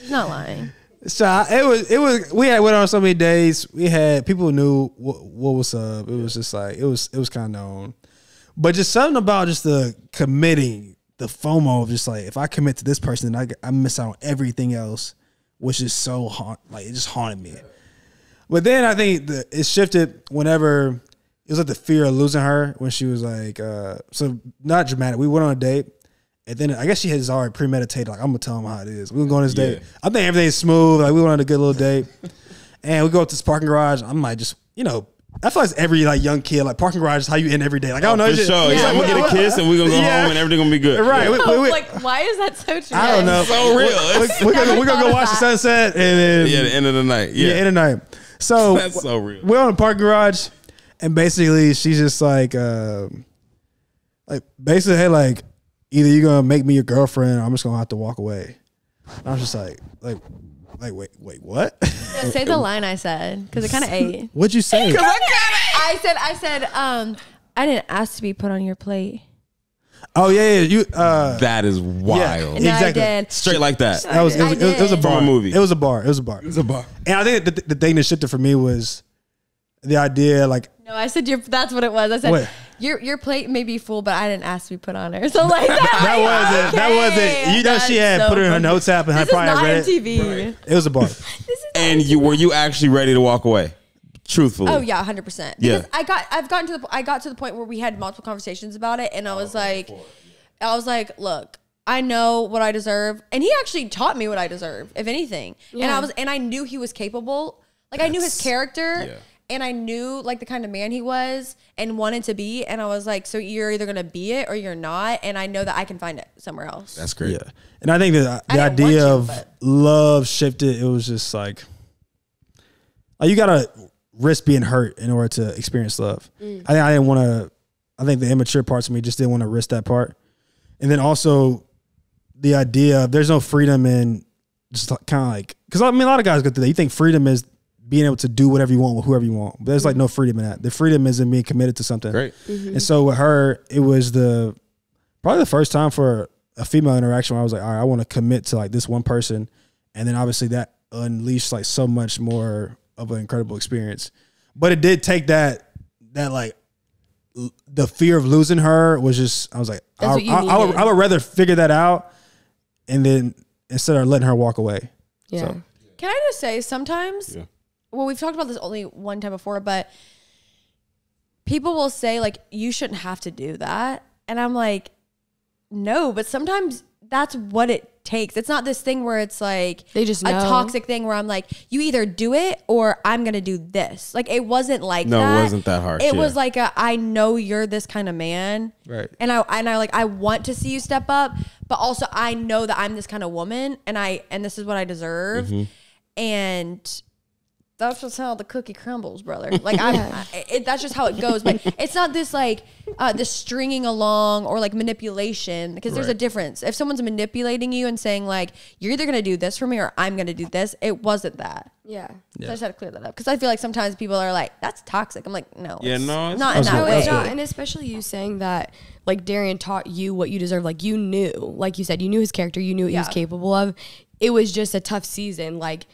He's not lying. So it was. We went on so many dates. We had people knew what was up. It was just like it was kind of known, but just something about just the committing, the FOMO of just like if I commit to this person, then I miss out on everything else, which is so it just haunted me. But then I think it shifted whenever it was like the fear of losing her when she was like so not dramatic. We went on a date. And then I guess she has already premeditated. Like, I'm going to tell him how it is. We're going to go on this date. I think everything's smooth. Like, we went on a good little date. And we go up to this parking garage. I'm like, just, I feel like every like young kid, like parking garage is how you end every day. Like, I don't know. For sure. Yeah. Like, we'll get a kiss and we're going to go home and everything going to be good. Right. Like, why is that so true? I don't know. So real. We're going to go watch the sunset. And then. Yeah, the end of the night. Yeah, end of the night. So. That's so real. We're on the parking garage. And basically, she's just like basically, hey, like, either you're gonna make me your girlfriend, or I'm just gonna have to walk away. And I was just like, wait, what? Yeah, say the line I said because it kind of ate. What'd you say? I said, I didn't ask to be put on your plate. Oh yeah, you. That is wild. Yeah, And exactly. I did. Straight like that. That was it was a bar. From a movie. It was a bar. And I think the thing that shifted for me was the idea, like. No, I said that's what it was. I said what? Your plate may be full, but I didn't ask to be put on her. So like that. That was it. She had put it in her notes app and I probably read it. TV. It was a bar. And were you actually ready to walk away? Truthfully. Oh yeah, 100%. Yeah. I got to the point where we had multiple conversations about it, and I was like, look, I know what I deserve, and he actually taught me what I deserve, if anything. Yeah. And I knew he was capable. Like I knew his character. Yeah. And I knew like the kind of man he was and wanted to be. And I was like, so you're either going to be it or you're not. And I know that I can find it somewhere else. That's great. Yeah. And I think that the idea of love shifted. It was just like you got to risk being hurt in order to experience love. I didn't want to, I think the immature parts of me just didn't want to risk that part. And then also the idea of there's no freedom in just kind of like, because I mean, a lot of guys go through that. You think freedom is being able to do whatever you want with whoever you want. But there's like no freedom in that. The freedom is in being committed to something. Great. And so with her, it was probably the first time for a female interaction where I was like, all right, I want to commit to like this one person. And then obviously that unleashed like so much more of an incredible experience. But it did take that like the fear of losing her was just, I was like, I would rather figure that out and then instead of letting her walk away. Yeah. So. Can I just say sometimes, well, we've talked about this only one time before, but people will say like, you shouldn't have to do that. And I'm like, no, but sometimes that's what it takes. It's not this thing where it's like they just know. A toxic thing where I'm like, you either do it or I'm going to do this. Like it wasn't like that. No, it wasn't that harsh. It was like I know you're this kind of man. Right. And I want to see you step up, but also I know that I'm this kind of woman and this is what I deserve. And that's just how the cookie crumbles, brother. Like that's just how it goes. But it's not this like this stringing along or like manipulation, because there's a difference. If someone's manipulating you and saying like you're either gonna do this for me or I'm gonna do this, it wasn't that. Yeah. So I just had to clear that up because I feel like sometimes people are like, that's toxic. I'm like, no. Yeah, no, not in that way. And especially you saying that like Darien taught you what you deserve. Like you knew, like you said, you knew his character, you knew what he was capable of. It was just a tough season. Like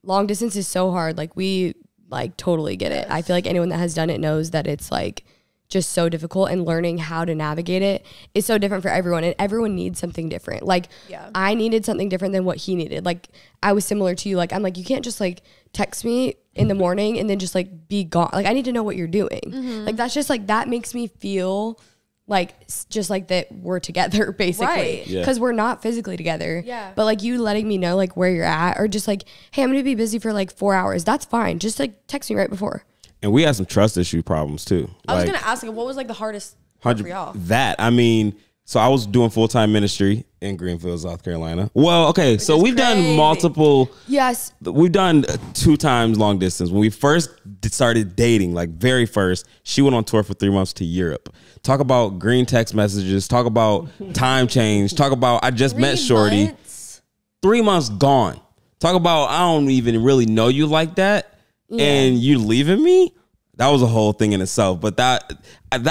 long distance is so hard. Like we like totally get it. I feel like anyone that has done it knows that it's like just so difficult, and learning how to navigate it is so different for everyone, and everyone needs something different. Like I needed something different than what he needed. Like I was similar to you. Like I'm like, you can't just like text me in the morning and then just like be gone. Like I need to know what you're doing. Like that's just like, that makes me feel like just like that we're together basically, because we're not physically together, but like you letting me know like where you're at, or just like, hey, I'm gonna be busy for like 4 hours, that's fine, just like text me right before. And we had some trust issue problems too. I was gonna ask, what was like the hardest part for y'all? That, I mean, so I was doing full-time ministry in Greenfield, South Carolina. Well, okay, so we've done multiple. Yes. We've done 2 times long distance. When we first started dating, like very first, she went on tour for 3 months to Europe. Talk about green text messages. Talk about time change. Talk about I just met Shorty. 3 months gone. Talk about I don't even really know you like that, and you leaving me. That was a whole thing in itself. But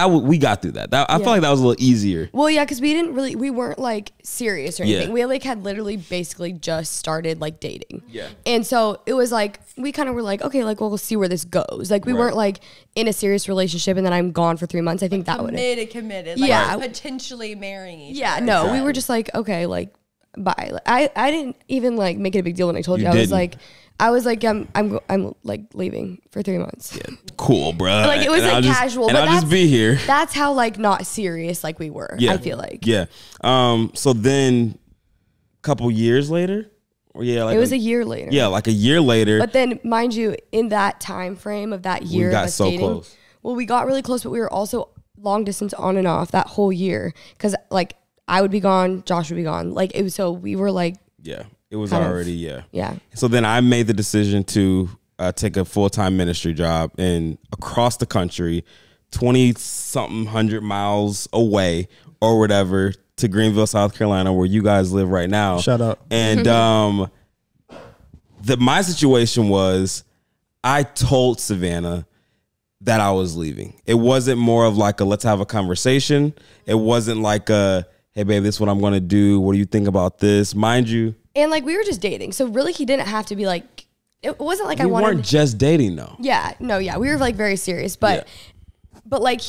we got through that. I felt like that was a little easier. Well, yeah, because we weren't like serious or anything. Yeah. We like had literally basically just started like dating. Yeah. And so it was like, we kind of were like, okay, like we'll see where this goes. Like we weren't like in a serious relationship and then I'm gone for 3 months. I think that would committed. Like Yeah. potentially marrying each Yeah, other. no, we were just like, okay, like bye. Like, I didn't even like make it a big deal when I told you. I was like, I'm like leaving for 3 months. Yeah, cool, bro. Like it was like casual, and but I'll just be here. That's how like not serious like we were. Yeah. I feel like. Yeah. So then, a couple years later, it was a year later. Yeah, like a year later. But then, mind you, in that time frame of that year, we got of us so dating, close. Well, we got really close, but we were also long distance on and off that whole year because like I would be gone, Josh would be gone. Like it was, so we were like, yeah, it was already yeah. So then I made the decision to take a full-time ministry job across the country, 20-something 100 miles away or whatever, to Greenville, South Carolina, where you guys live right now. Shout out. And my situation was, I told Savannah that I was leaving. It wasn't more of like a let's have a conversation. It wasn't like a, hey babe, this is what I'm going to do. What do you think about this? Mind you. And like we were just dating. So really he didn't have to be like, it wasn't like we weren't just dating though. Yeah, no, yeah. We were like very serious, but like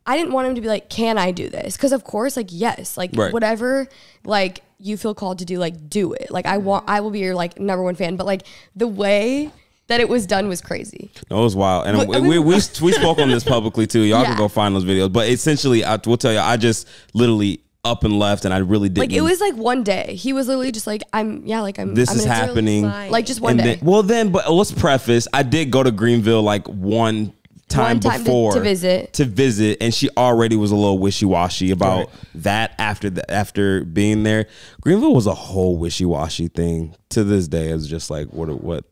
I didn't want him to be like, can I do this? Because of course, like, yes, like whatever, like you feel called to do, like do it. Like I will be your like #1 fan, but like the way that it was done was crazy. No, it was wild. And we spoke on this publicly too. Y'all can go find those videos. But essentially, I will tell you, I just literally up and left, and I really didn't. Like it was like one day. He was literally just like, this is happening. Like just one day. But let's preface, I did go to Greenville like one time before to visit, and she already was a little wishy-washy about that after being there. Greenville was a whole wishy-washy thing. To this day, it's just like, what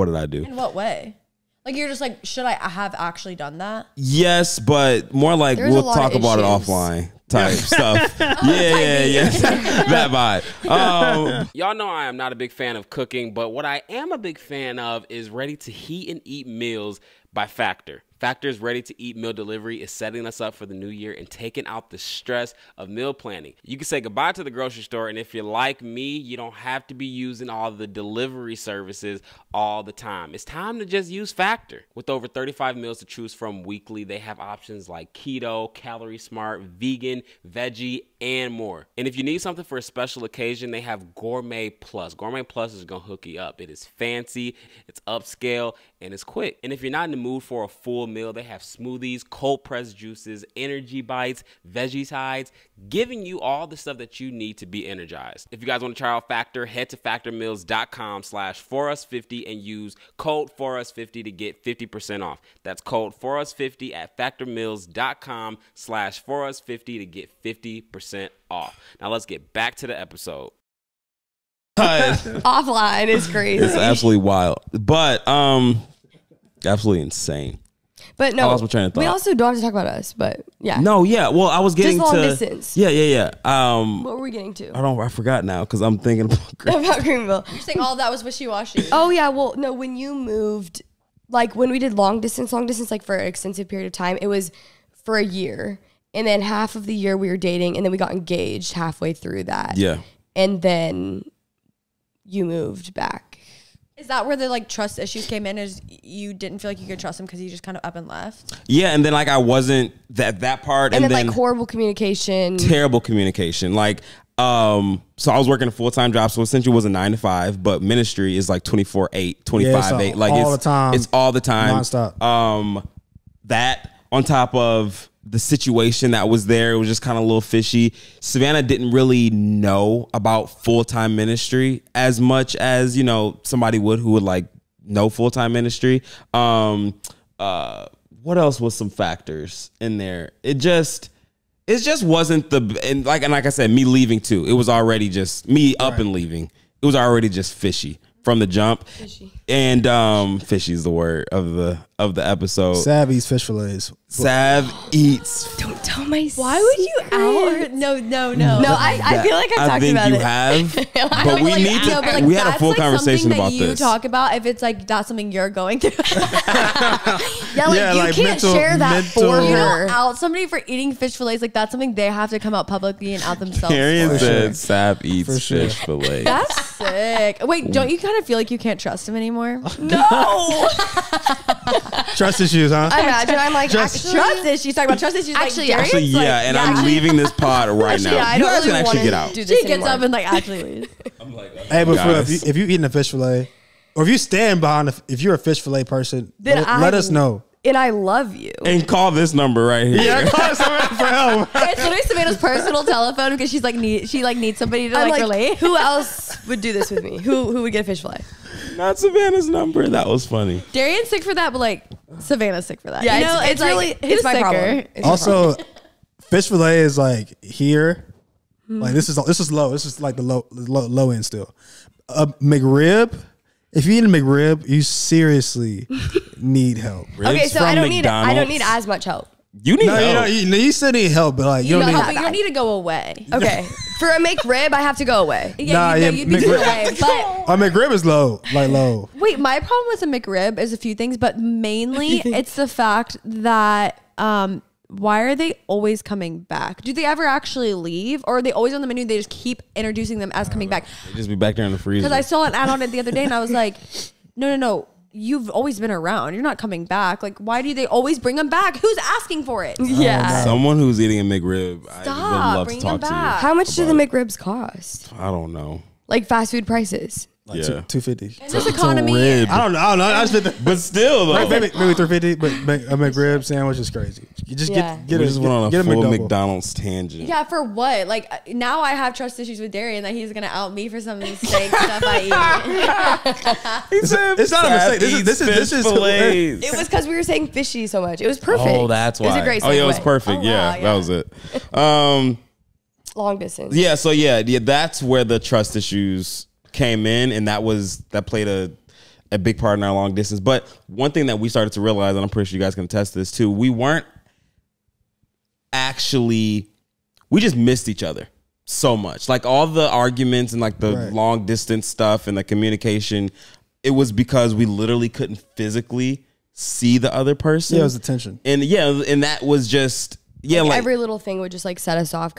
did I do? In what way? Like you're just like, should I have actually done that? Yes, but more like we'll talk about it offline type stuff. Yeah. That vibe. Y'all know I am not a big fan of cooking, but what I am a big fan of is ready to heat and eat meals by Factor. Factor's ready-to-eat meal delivery is setting us up for the new year and taking out the stress of meal planning. You can say goodbye to the grocery store, and if you're like me, you don't have to be using all the delivery services all the time. It's time to just use Factor. With over 35 meals to choose from weekly, they have options like keto, calorie smart, vegan, veggie, and more. And if you need something for a special occasion, they have Gourmet Plus. Gourmet Plus is going to hook you up. It is fancy, it's upscale, and it's quick. And if you're not in the mood for a full meal, they have smoothies, cold pressed juices, energy bites, veggie sides, giving you all the stuff that you need to be energized. If you guys want to try out Factor, head to factormeals.com/forus50 and use code forus50 to get 50% off. That's code forus50 at factormeals.com/forus50 to get 50% off. Now let's get back to the episode. Offline is crazy. It's absolutely wild, but absolutely insane. But no, I lost my train of thought. We also don't have to talk about us, but yeah. No, yeah. Well, I was getting just long to distance. Yeah. What were we getting to? I forgot now because I'm thinking about Greenville. You're saying all of that was wishy-washy. Oh yeah. Well, no. When you moved, like when we did long distance, like for an extensive period of time, it was for a year, and then half of the year we were dating, and then we got engaged halfway through that. Yeah. And then you moved back. Is that where the like trust issues came in? Is you didn't feel like you could trust him because he just kind of up and left? Yeah, and then like I wasn't that part, and then like horrible communication, terrible communication. Like, so I was working a full-time job, so essentially it was a 9 to 5, but ministry is like 24/8, 25/8, like all the time. It's all the time, nonstop. That on top of the situation that was there, it was just kind of a little fishy. Savannah didn't really know about full-time ministry as much as, somebody who would like know full-time ministry. What else was some factors in there? It just wasn't and like I said, me leaving too. It was already just me up and leaving. It was already just fishy from the jump. Fishy. And fishy is the word of of the episode. Sav eats fish fillets. Sav eats. Don't tell my Why would you out? No. No, I feel like I've talked think about you it. have, I but feel we like need I- to. but, We had a that's, full like, conversation something about that you this. talk about if it's like that's something you're going through. Yeah, like Yeah, you like can't mental- share that mental- for You her. don't out somebody for eating fish fillets. Like that's something they have to come out publicly and out themselves. Darian for. said Sav eats For sure. fish fillet. That's sick. Wait, don't you kind of feel like you can't trust him anymore? No. Trust issues, huh? Imagine I'm like Just- Trust issues. Talking about trust issues. Actually, like, Actually, Darian's yeah, like, and I'm leaving this pod right Actually, now. yeah, I You don't guys really can actually wanna get out. do this She gets anymore. up and like actually leaves. Hey, but for real, Guys. if you eating a fish fillet, or if you stand behind, if you're a fish fillet person, Then let us know. And I love you. And call this number right here. Yeah, call someone for help. It's literally Savannah's personal telephone because she's like she needs somebody to I'm like like, relate. who else would do this with me? Who would get a fish fillet? Not Savannah's number. That was funny. Darian's sick for that, but like Savannah's sick for that. Yeah, you know, it's like, really who's it's my sicker? problem. It's my Also, fish fillet is like here. Like this is low. This is like the low end still. A McRib. If you eat a McRib, you seriously need help. problem. Okay, Ribs so from I don't need McDonald's. as much help. You need No, help. you still need help, but like you don't not need. that But you don't need to go away. Okay, for a McRib, I have to go away. Nah, you yeah, need to go away. But A McRib is low, like low. wait, my problem with a McRib is a few things, but mainly it's the fact that why are they always coming back? Do they ever actually leave, or are they always on the menu? They just keep introducing them as coming back. They just be back there in the freezer. Because I saw an ad on it the other day, and I was like, no. You've always been around. You're not coming back. Like, why do they always bring them back? Who's asking for it? Yeah. Someone who's eating a McRib, I would Stop, love to bring talk them to you. back. How much do the about McRibs cost? I don't know. Like fast food prices. Like Yeah. 250. In this economy, rib. I don't know. I just been But still, though. maybe 350. But a McRib sandwich is crazy. You just Yeah. get we a, just went on a get full McDouble. McDonald's tangent. yeah, for what? Like now I have trust issues with Darien that he's gonna out me for some of the steak stuff I eat. He said It's not a Sav mistake. This eats is fish fillets. It was because we were saying fishy so much. It was perfect. Oh, that's why. It was a great segue. Oh, yeah, it was perfect. Oh, yeah, wow, that yeah. was it. Long distance. Yeah, so yeah, that's where the trust issues came in, and that played a big part in our long distance. But one thing that we started to realize, and I'm pretty sure you guys can attest to this too, we just missed each other so much. Like all the arguments and like the Right. long distance stuff and the communication, it was because we literally couldn't physically see the other person. Yeah, it was the tension. And and that was just like every little thing would just like set us off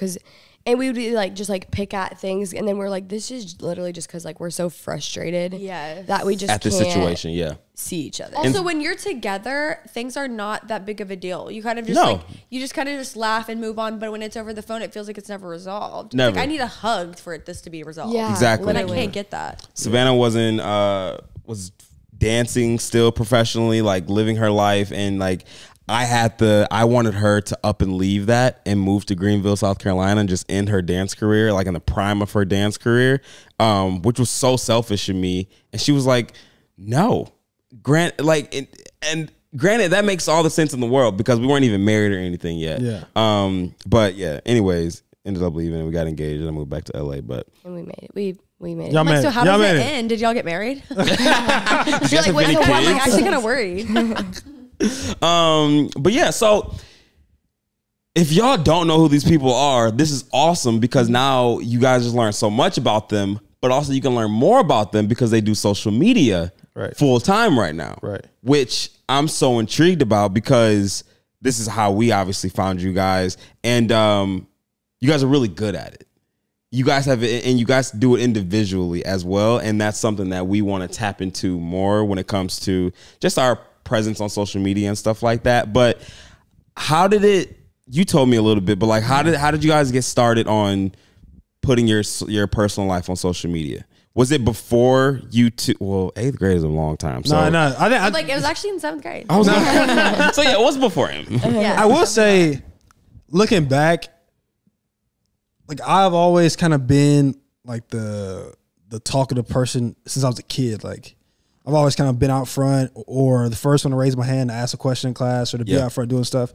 and we would be like just like pick at things and then we're like this is literally just because like we're so frustrated Yes. that we just at this can't situation. Yeah. see each other. Also, when you're together, things are not that big of a deal. You kind of just No. you just kind of just laugh and move on. But when it's over the phone, it feels like it's never resolved. It's Never. Like I need a hug for this to be resolved. Yeah, Exactly. But I literally. can't get that. Savannah was dancing still professionally, like living her life, and like I wanted her to up and leave that and move to Greenville, South Carolina, and just end her dance career, like in the prime of her dance career, which was so selfish of me. And she was like, "No, granted, that makes all the sense in the world because we weren't even married or anything yet." Yeah. But yeah. Anyways, ended up leaving. And we got engaged, and I moved back to LA. But And we made it. We made it. Y'all I'm like, made so it. how Y'all does it made it. end? Did y'all get married? you guys have like, any what's the I'm like kids? actually kind of worried. But yeah, so if y'all don't know who these people are, this is awesome because now you guys just learn so much about them, but also you can learn more about them because they do social media Right. full time right now. Right. Which I'm so intrigued about because this is how we obviously found you guys. And you guys are really good at it. You guys have it, and you guys do it individually as well. And that's something that we want to tap into more when it comes to just our presence on social media and stuff like that. But how did it, you told me a little bit, but like, how did you guys get started on putting your personal life on social media? Was it before you two? Well, 8th grade is a long time. So No. I Like it was actually in 7th grade. was. so yeah, it was before him. Yeah. I will say, looking back, like I've always kind of been like the talkative person since I was a kid. Like I've always kind of been out front or the first one to raise my hand to ask a question in class or to be Yeah. out front doing stuff.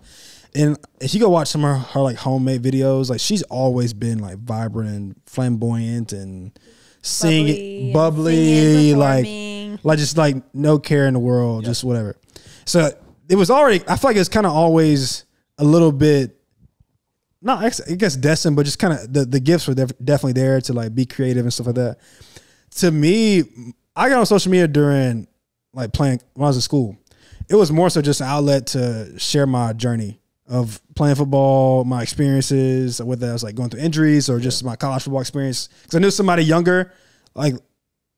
And if you go watch some of her like homemade videos, like she's always been like vibrant and flamboyant and singing, bubbly, singing, like performing. just like no care in the world, just whatever. So it was already, I feel like it's kind of always a little bit, not, I guess destined, but just kind of the gifts were definitely there to like be creative and stuff like that. To me, I got on social media during like playing when I was in school. It was more so just an outlet to share my journey of playing football, my experiences, whether I was like going through injuries or just my college football experience. Because I knew somebody younger, like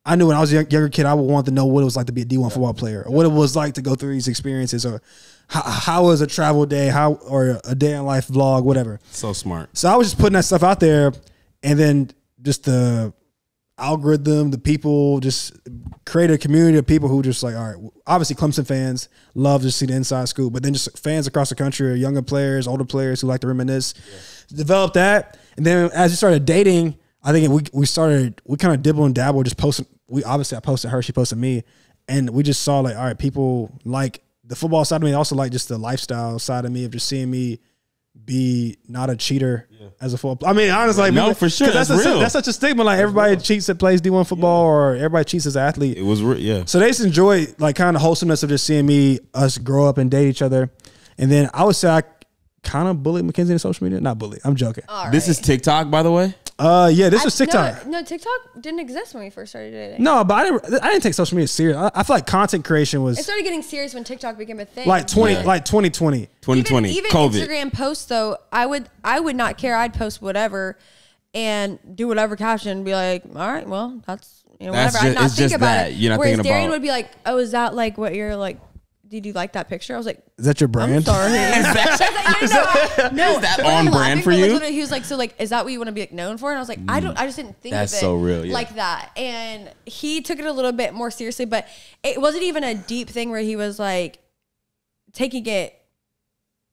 I knew when I was a younger kid, I would want to know what it was like to be a D1 football player, or what it was like to go through these experiences, or how was a travel day, or a day in life vlog, whatever. So smart. So I was just putting that stuff out there, and then just the algorithm, the people, just create a community of people who just like, all right, obviously Clemson fans love to see the inside scoop, but then just fans across the country, or younger players, older players who like to reminisce, develop that. And then as we started dating, I think we kind of dibble and dabble, just posting. I posted her, she posted me, and we just saw like, all right, people like the football side of me, also like just the lifestyle side of me of just seeing me be not a cheater as a football. I mean, honestly, like, no, for sure, that's real. That's such a stigma. Like everybody cheats that plays D1 football, or everybody cheats as an athlete. It was So they just enjoy like kind of wholesomeness of just seeing us grow up and date each other. And then I would say I kind of bullied Makenzie in social media. Not bully. I'm joking. This is TikTok, by the way. Yeah, this was TikTok. No, TikTok didn't exist when we first started dating. No, but I didn't take social media serious. I feel like content creation was. It started getting serious when TikTok became a thing. Like 2020. 2020. Even COVID. Instagram posts though, I would not care. I'd post whatever and do whatever caption and be like, all right, well, that's That's whatever. I'd not it's think just about that. it. You're not Whereas thinking Darien about. would be like, oh, is that like what you're like? Did you like that picture? I was like, Is that your brand? I'm sorry. No, Is that on brand for you? He was like, so like, is that what you want to be like known for? And I was like, I just didn't think That's of it so real, yeah. like that. And he took it a little bit more seriously, but it wasn't even a deep thing where he was like taking it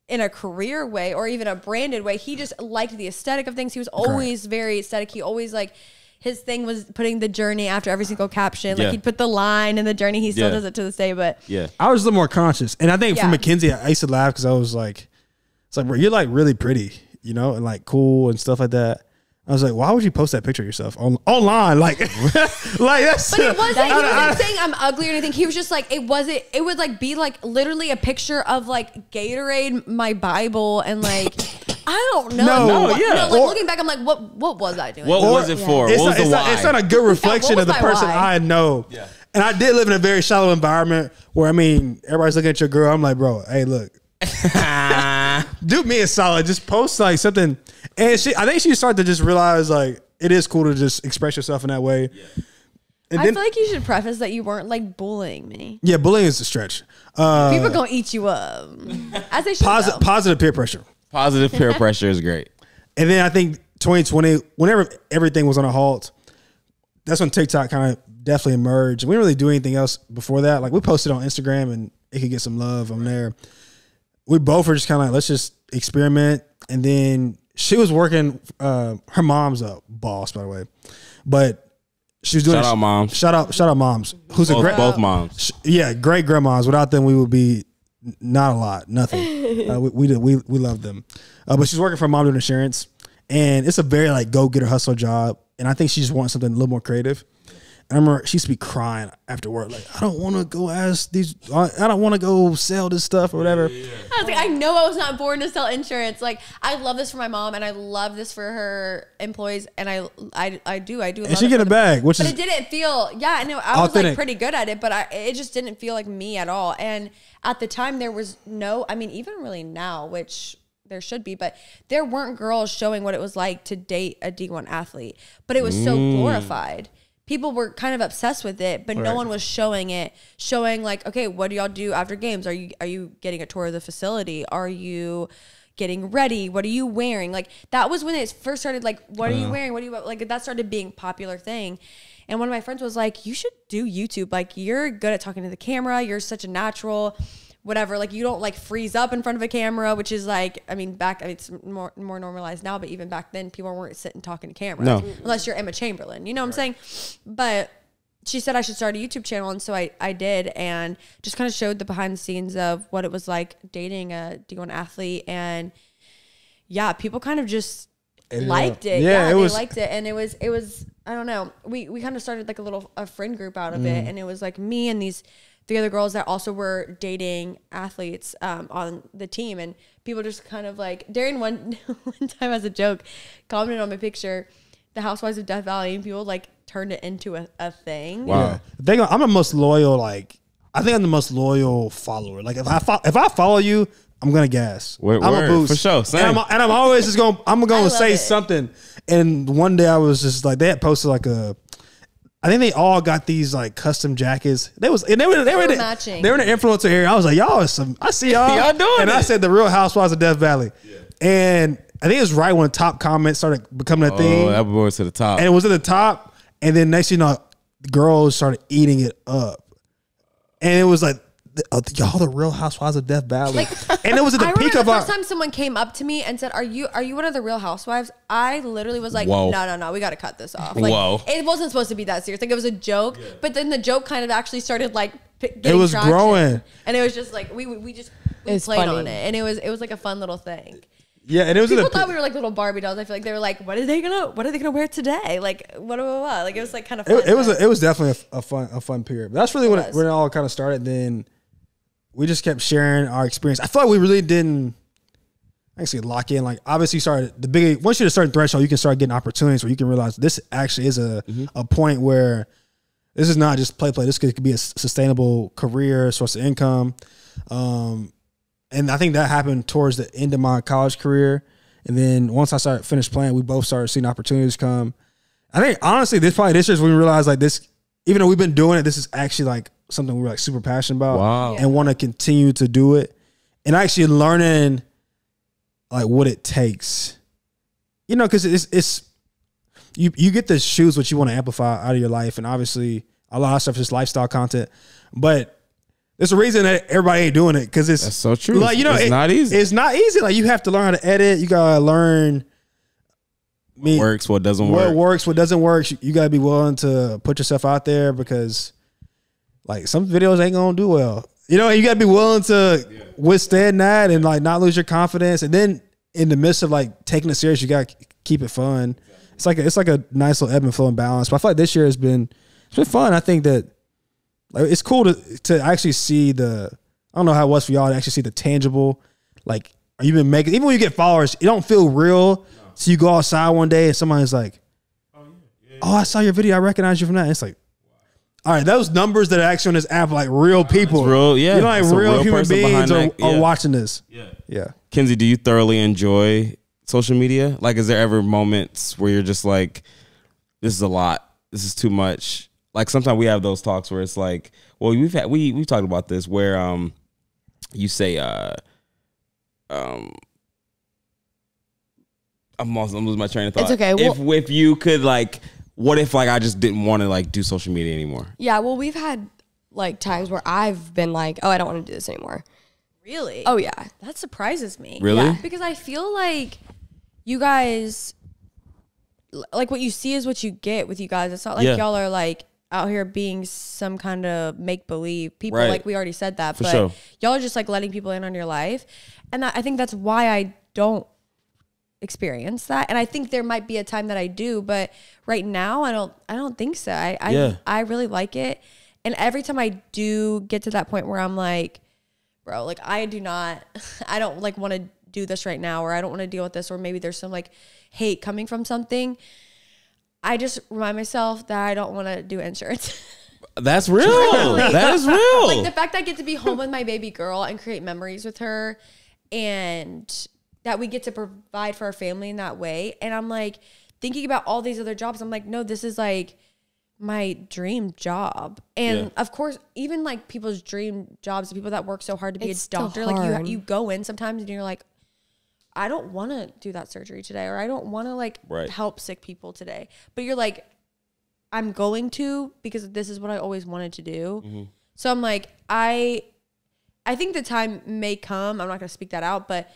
in a career way or even a branded way. He just liked the aesthetic of things. He was always very aesthetic. He always like, his thing was putting the journey after every single caption. Like he'd put the line in the journey. He still does it to this day, but I was a little more conscious. And I think for Makenzie, I used to laugh because I was like, it's like, bro, you're like really pretty, and like cool and stuff like that. I was like, why would you post that picture of yourself online? Like, like that's. But it wasn't. He wasn't saying I'm ugly or anything. He was just like, it wasn't. It would like be like literally a picture of like Gatorade, my Bible, and like I don't know. No, like looking back, I'm like, what was I doing? What was it for? What was the why? It's not a good reflection of the my person why? I know. Yeah. And I did live in a very shallow environment where, I mean, everybody's looking at your girl. I'm like, bro, hey, look. Do me a solid. Just post like something. And I think she started to just realize like it is cool to just express yourself in that way. Yeah. And I feel like you should preface that you weren't like bullying me. Yeah, bullying is a stretch. People are gonna eat you up, as they should. Positive peer pressure. Positive peer pressure is great. And then I think 2020, whenever everything was on a halt, that's when TikTok kind of definitely emerged. We didn't really do anything else before that. Like we posted on Instagram and it could get some love on there. We both were just kind of like, let's just experiment. And then she was working, her mom's a boss, by the way, but she was doing Shout out moms. Shout out moms. Who's both moms. Yeah, great grandmas. Without them, we would be not a lot, nothing. We love them. But she's working for mom doing insurance, and it's a very like go getter hustle job. And I think she just wants something a little more creative. I remember she used to be crying after work, like, I don't want to go I don't want to go sell this stuff or whatever. I was like, I know I was not born to sell insurance. Like, I love this for my mom, and I love this for her employees, and I do. And she get a bag, but it didn't feel. Yeah, I know. I was authentic. like pretty good at it, but it just didn't feel like me at all. And at the time, there was no. I mean, even really now, which there should be, but there weren't girls showing what it was like to date a D1 athlete. But it was so glorified. People were kind of obsessed with it, but no one was showing like, okay, what do y'all do after games? Are you getting a tour of the facility? Are you getting ready? What are you wearing? Like that was when it first started, like, what are you wearing? What do you, like, that started being a popular thing. And one of my friends was like, you should do YouTube. Like, you're good at talking to the camera. You're such a natural, whatever. Like, you don't like freeze up in front of a camera, which is like, I mean, it's more normalized now, but even back then people weren't sitting talking to camera. No. Unless you're Emma Chamberlain, you know what I'm saying? But she said I should start a YouTube channel. And so I did, and just kind of showed the behind the scenes of what it was like dating a D1 athlete. And yeah, people kind of just liked it. Yeah, they liked it. And it was, I don't know. We kind of started like a friend group out of it. And it was like me and these the other girls that also were dating athletes on the team, and people just kind of like Darien one time as a joke commented on my picture, the Housewives of Death Valley, and people like turned it into a thing. Wow. Yeah. I'm the most loyal. Like I think I'm the most loyal follower. Like if I follow you, I'm gonna gas. I'm a boost for sure. Same. And I'm always just going. I'm gonna say it. something. And one day I was just like, they had posted like I think they all got these like custom jackets. They were matching. They were in the influencer area. I was like, y'all are some. I see y'all. Y'all doing and it. I said the Real Housewives of Death Valley. Yeah. And I think it was right when top comments started becoming a thing. Oh, that was to the top. And it was at the top. And then next thing you know, the girls started eating it up. And it was like, y'all the Real Housewives of Death Valley. And it was at the peak of the first time someone came up to me and said, are you one of the Real Housewives? I literally was like, Whoa. no, we got to cut this off. Like, Whoa. It wasn't supposed to be that serious. Like, it was a joke. Yeah. But then the joke kind of actually started like getting it was traction. growing. And it was just like, we played funny. on it. And it was like a fun little thing. Yeah, and it was People thought we were like little Barbie dolls. I feel like they were like, what are they gonna wear today? Like what? Like it was like kind of fun. It was definitely a fun period. But that's really when it all kind of started. Then we just kept sharing our experience. I feel like we really didn't actually lock in. Like obviously, once you hit a certain threshold, you can start getting opportunities where you can realize this actually is a point where this is not just play. This could be a sustainable career, source of income. And I think that happened towards the end of my college career. And then once I finished playing, we both started seeing opportunities come. I think honestly, this year when we realized like this, even though we've been doing it, this is actually like something we're like super passionate about. Wow. And want to continue to do it. And actually learning like what it takes, you know, cause it's you get to choose what you want to amplify out of your life. And obviously a lot of stuff is just lifestyle content, but there's a reason that everybody ain't doing it because That's so true. Like, you know, it's not easy. It's not easy. Like you have to learn how to edit. You gotta learn what works, what doesn't work. What works, what doesn't work. You gotta be willing to put yourself out there because, like, some videos ain't gonna do well. You know, you gotta be willing to withstand that and like not lose your confidence. And then in the midst of like taking it serious, you gotta keep it fun. It's like a nice little ebb and flow and balance. But I feel like this year it's been fun. I think that. Like it's cool to actually see I don't know how it was for y'all to actually see the tangible, like you've been making, even when you get followers, it don't feel real. No. So you go outside one day and somebody's like, I saw your video. I recognize you from that. And it's like, all right, those numbers that are actually on this app, like real people. It's real, yeah. You know, like real human beings are watching this. Yeah. Kenzie, do you thoroughly enjoy social media? Like, is there ever moments where you're just like, this is a lot. This is too much. Like sometimes we have those talks where it's like, well, we've talked about this where you say I'm losing my train of thought. It's okay. If you could like, what if like I just didn't want to like do social media anymore? Yeah, well, we've had like times where I've been like, oh, I don't want to do this anymore. Really? Oh yeah, that surprises me. Really? Yeah. Because I feel like you guys, like what you see is what you get with you guys. It's not like y'all are like out here being some kind of make-believe people. Right. Like we already said that, but sure. Y'all are just like letting people in on your life. And I think that's why I don't experience that. And I think there might be a time that I do, but right now I don't think so. I really like it. And every time I do get to that point where I'm like, bro, like I don't like want to do this right now, or I don't want to deal with this, or maybe there's some like hate coming from something, I just remind myself that I don't want to do insurance. That's real. That is real. Like the fact that I get to be home with my baby girl and create memories with her, and that we get to provide for our family in that way. And I'm like thinking about all these other jobs. I'm like, no, this is like my dream job. And of course, even like people's dream jobs, the people that work so hard to be a doctor, like you go in sometimes and you're like, I don't want to do that surgery today, or I don't want to like help sick people today. But you're like, I'm going to, because this is what I always wanted to do. Mm-hmm. So I'm like, I think the time may come. I'm not going to speak that out, but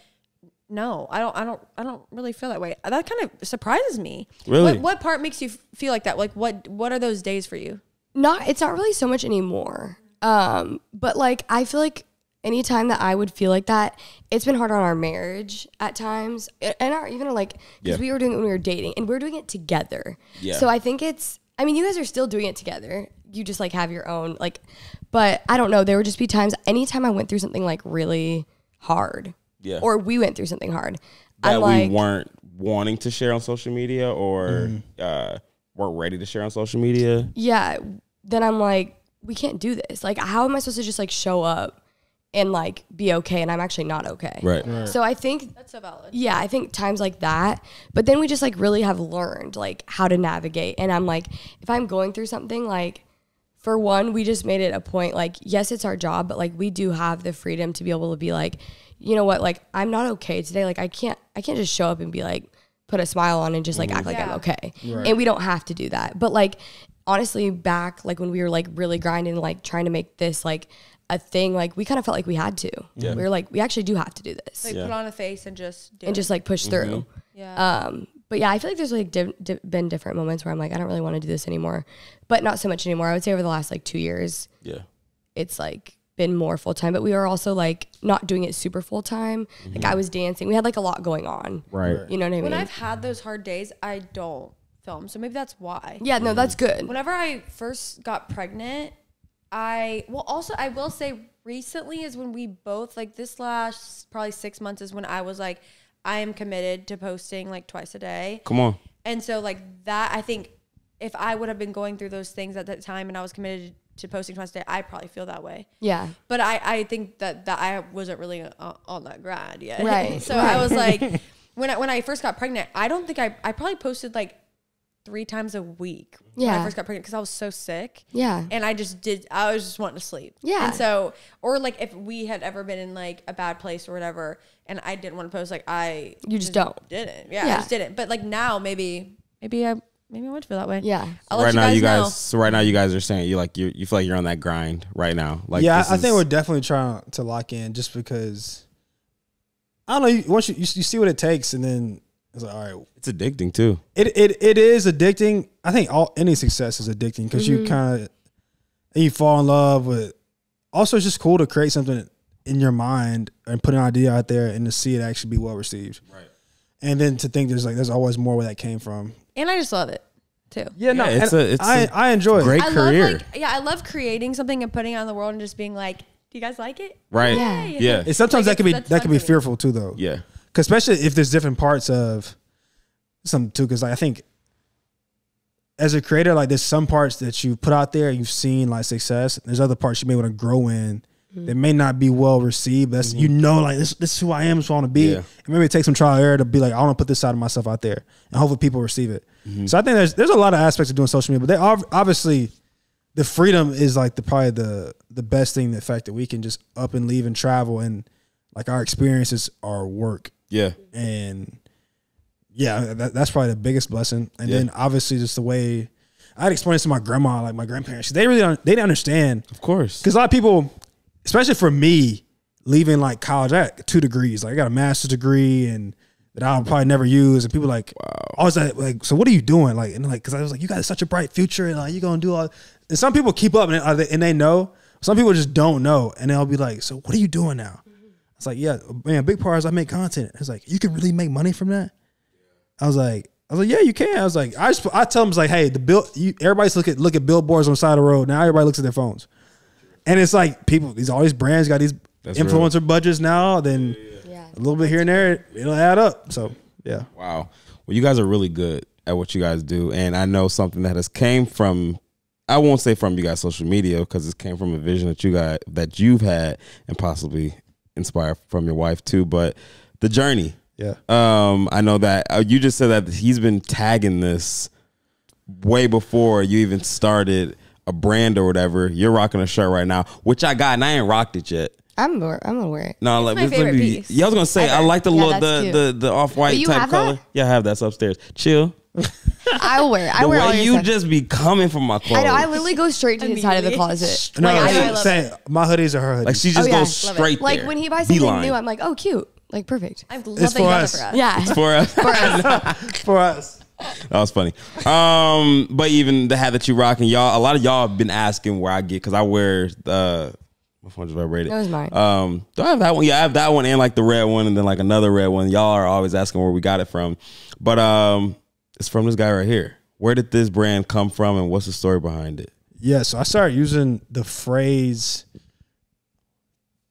no, I don't really feel that way. That kind of surprises me. Really? What part makes you feel like that? Like what are those days for you? It's not really so much anymore. But like, I feel like anytime that I would feel like that, it's been hard on our marriage at times, and even like, because we were doing it when we were dating, and we're doing it together. Yeah. So I think you guys are still doing it together. you just like have your own like, but I don't know. There would just be times, anytime I went through something like really hard, or we went through something hard, that I'm we like, weren't wanting to share on social media or weren't ready to share on social media. Yeah. Then I'm like, we can't do this. Like, how am I supposed to just like show up and like be okay? And I'm actually not okay. Right. So I think That's so valid. yeah, I think times like that, but then we just like really have learned like how to navigate. And I'm like, if I'm going through something, like for one, we just made it a point, like, yes, it's our job, but like we do have the freedom to be able to be like, you know what, like I'm not okay today. Like I can't just show up and be like, put a smile on and just like act like I'm okay. Right. And we don't have to do that. But like honestly, back like when we were like really grinding, like trying to make this like a thing, like we kind of felt like we had to. Yeah. We were like, we actually do have to do this. Like put on a face and just do and it. just like push through. Yeah. But yeah, I feel like there's like been different moments where I'm like, I don't really want to do this anymore, but not so much anymore. I would say over the last like 2 years, it's like been more full time, but we are also like not doing it super full time. Like I was dancing. We had like a lot going on. Right. You know what I mean? When I've had those hard days, I don't film. So maybe that's why. Yeah, no, that's good. Whenever I first got pregnant, I will say recently is when we both, like this last probably 6 months is when I was like, I am committed to posting like twice a day. Come on. And so like that, I think if I would have been going through those things at that time and I was committed to posting twice a day, I probably feel that way. Yeah. But I think that I wasn't really on that grind yet. Right. So I was like, when I first got pregnant, I don't think I probably posted like 3 times a week when I first got pregnant because I was so sick. Yeah. And I was just wanting to sleep. Yeah. And so, or like if we had ever been in like a bad place or whatever and I didn't want to post, like you just don't. Didn't. Yeah, I just didn't. But like now maybe I would feel that way. Yeah. Right now you guys are saying you feel like you're on that grind right now. Like yeah, I think we're definitely trying to lock in just because I don't know. Once you see what it takes, and then it's like, all right, it's addicting too. It is addicting. I think any success is addicting because you kind of you fall in love with. Also, it's just cool to create something in your mind and put an idea out there and to see it actually be well received. Right. And then to think there's always more where that came from. And I just love it too. Yeah, no, I enjoy it. Great career. I love creating something and putting it on the world and just being like, do you guys like it? Right. Yeah. And sometimes that can be fearful too, though. Yeah. Cause especially if there's different parts of something too. Cause like, I think as a creator, like there's some parts that you put out there, you've seen like success. There's other parts you may want to grow in that may not be well received. That's like this is who I am, this is who I want to be. Yeah. And maybe it takes some trial and error to be like, I want to put this side of myself out there, and hopefully people receive it. So I think there's a lot of aspects of doing social media, but they obviously the freedom is like probably the best thing. The fact that we can just up and leave and travel, and like our experiences are work. Yeah, and yeah, that's probably the biggest blessing. And then obviously just the way I'd explain this to my grandma, like my grandparents, they didn't understand, of course, because a lot of people. Especially for me, leaving like college, I got 2 degrees. Like I got a master's degree and that I'll probably never use. And people like, I was like, so what are you doing? Like, and like, cause I was like, you got such a bright future and like, you going to do all, and some people keep up and they know, some people just don't know. And they'll be like, so what are you doing now? It's like, yeah, man, a big part is I make content. It's like, you can really make money from that. I was like, yeah, you can. I was like, I tell them, it's like, hey, everybody's look at billboards on the side of the road. Now everybody looks at their phones. And it's like all these brands got these influencer budgets now. Then a little bit here and there, it'll add up. So yeah. Wow. Well, you guys are really good at what you guys do, and I know something that has came from. I won't say from you guys' social media because it came from a vision that you've had and possibly inspired from your wife too. But the journey. Yeah. I know that you just said that he's been tagging this way before you even started a brand or whatever. You're rocking a shirt right now, which I got, and I ain't rocked it yet. I'm gonna wear it. No, it's my favorite piece. Yeah, I was gonna say I like the the off-white type color. That? Yeah, I have that's upstairs. Chill. I will wear it. I the wear all way your you stuff. just be coming from my clothes. I know. I literally go straight to his side of the closet. No, my hoodies are her hoodies. Like she just goes straight there. Like when he buys something new, I'm like, oh, cute. Like perfect. I love that you got it for us. Yeah, it's for us. For us. For us. That was funny. But even the hat that you rocking, y'all, a lot of y'all have been asking where I get, because I wear my phone just vibrated. That was mine. Do I have that one? Yeah, I have that one and like the red one and then like another red one. Y'all are always asking where we got it from. But it's from this guy right here. Where did this brand come from and what's the story behind it? Yeah, so I started using the phrase.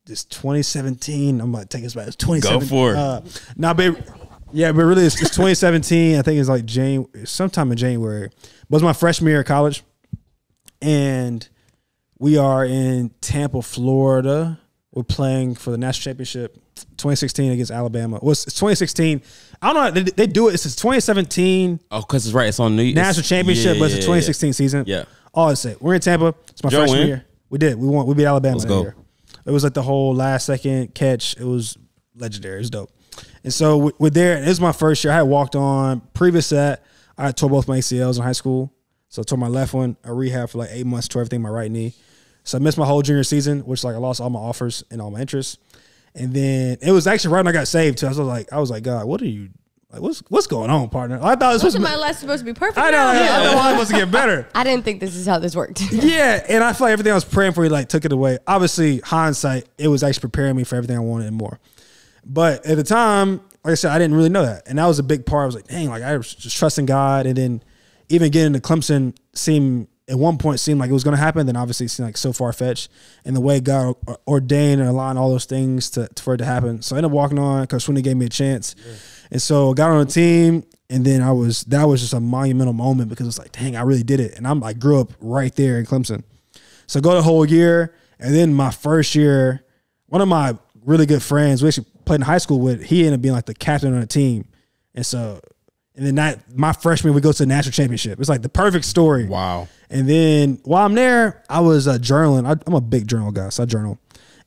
This 2017. I'm gonna take this back. It's 2017. Go for it. But really, it's 2017. I think it's like sometime in January. But it was my freshman year of college, and we are in Tampa, Florida. We're playing for the national championship, 2016 against Alabama. Well, it's 2016. I don't know. They do it. It's 2017. Oh, because it's right. It's on New national championship, but it's a 2016 season. Yeah. All I say. We're in Tampa. It's my freshman year. We did. We won. We beat Alabama Let's that go. year. It was like the whole last second catch. It was legendary. It was dope. And so we're there. It was my first year. I had walked on. Previous to that, I had tore both my ACLs in high school. So I tore my left one. I rehabbed for like 8 months, tore everything in my right knee. So I missed my whole junior season, which like I lost all my offers and all my interests. And then it was actually right when I got saved too. I was like, God, what are you like? What's going on, partner? I thought Wasn't my life supposed to be perfect? I know. I thought I was supposed to get better. I didn't think this is how this worked. Yeah, and I feel like everything I was praying for, he like took it away. Obviously, hindsight, it was actually preparing me for everything I wanted and more. But at the time, like I said, I didn't really know that, and that was a big part. I was like, dang, like I was just trusting God, and then even getting to Clemson at one point seemed like it was going to happen. Then obviously it seemed like so far fetched, and the way God ordained and aligned all those things for it to happen. So I ended up walking on because Sweeney gave me a chance, and so got on the team. And then that was just a monumental moment because it's like, dang, I really did it. And I'm like, grew up right there in Clemson. So go the whole year. And then my first year, one of my really good friends, we actually played in high school with, he ended up being like the captain on the team. And then my freshman, we go to the national championship. It's like the perfect story. Wow. And then while I'm there, I was journaling. I'm a big journal guy, so I journal.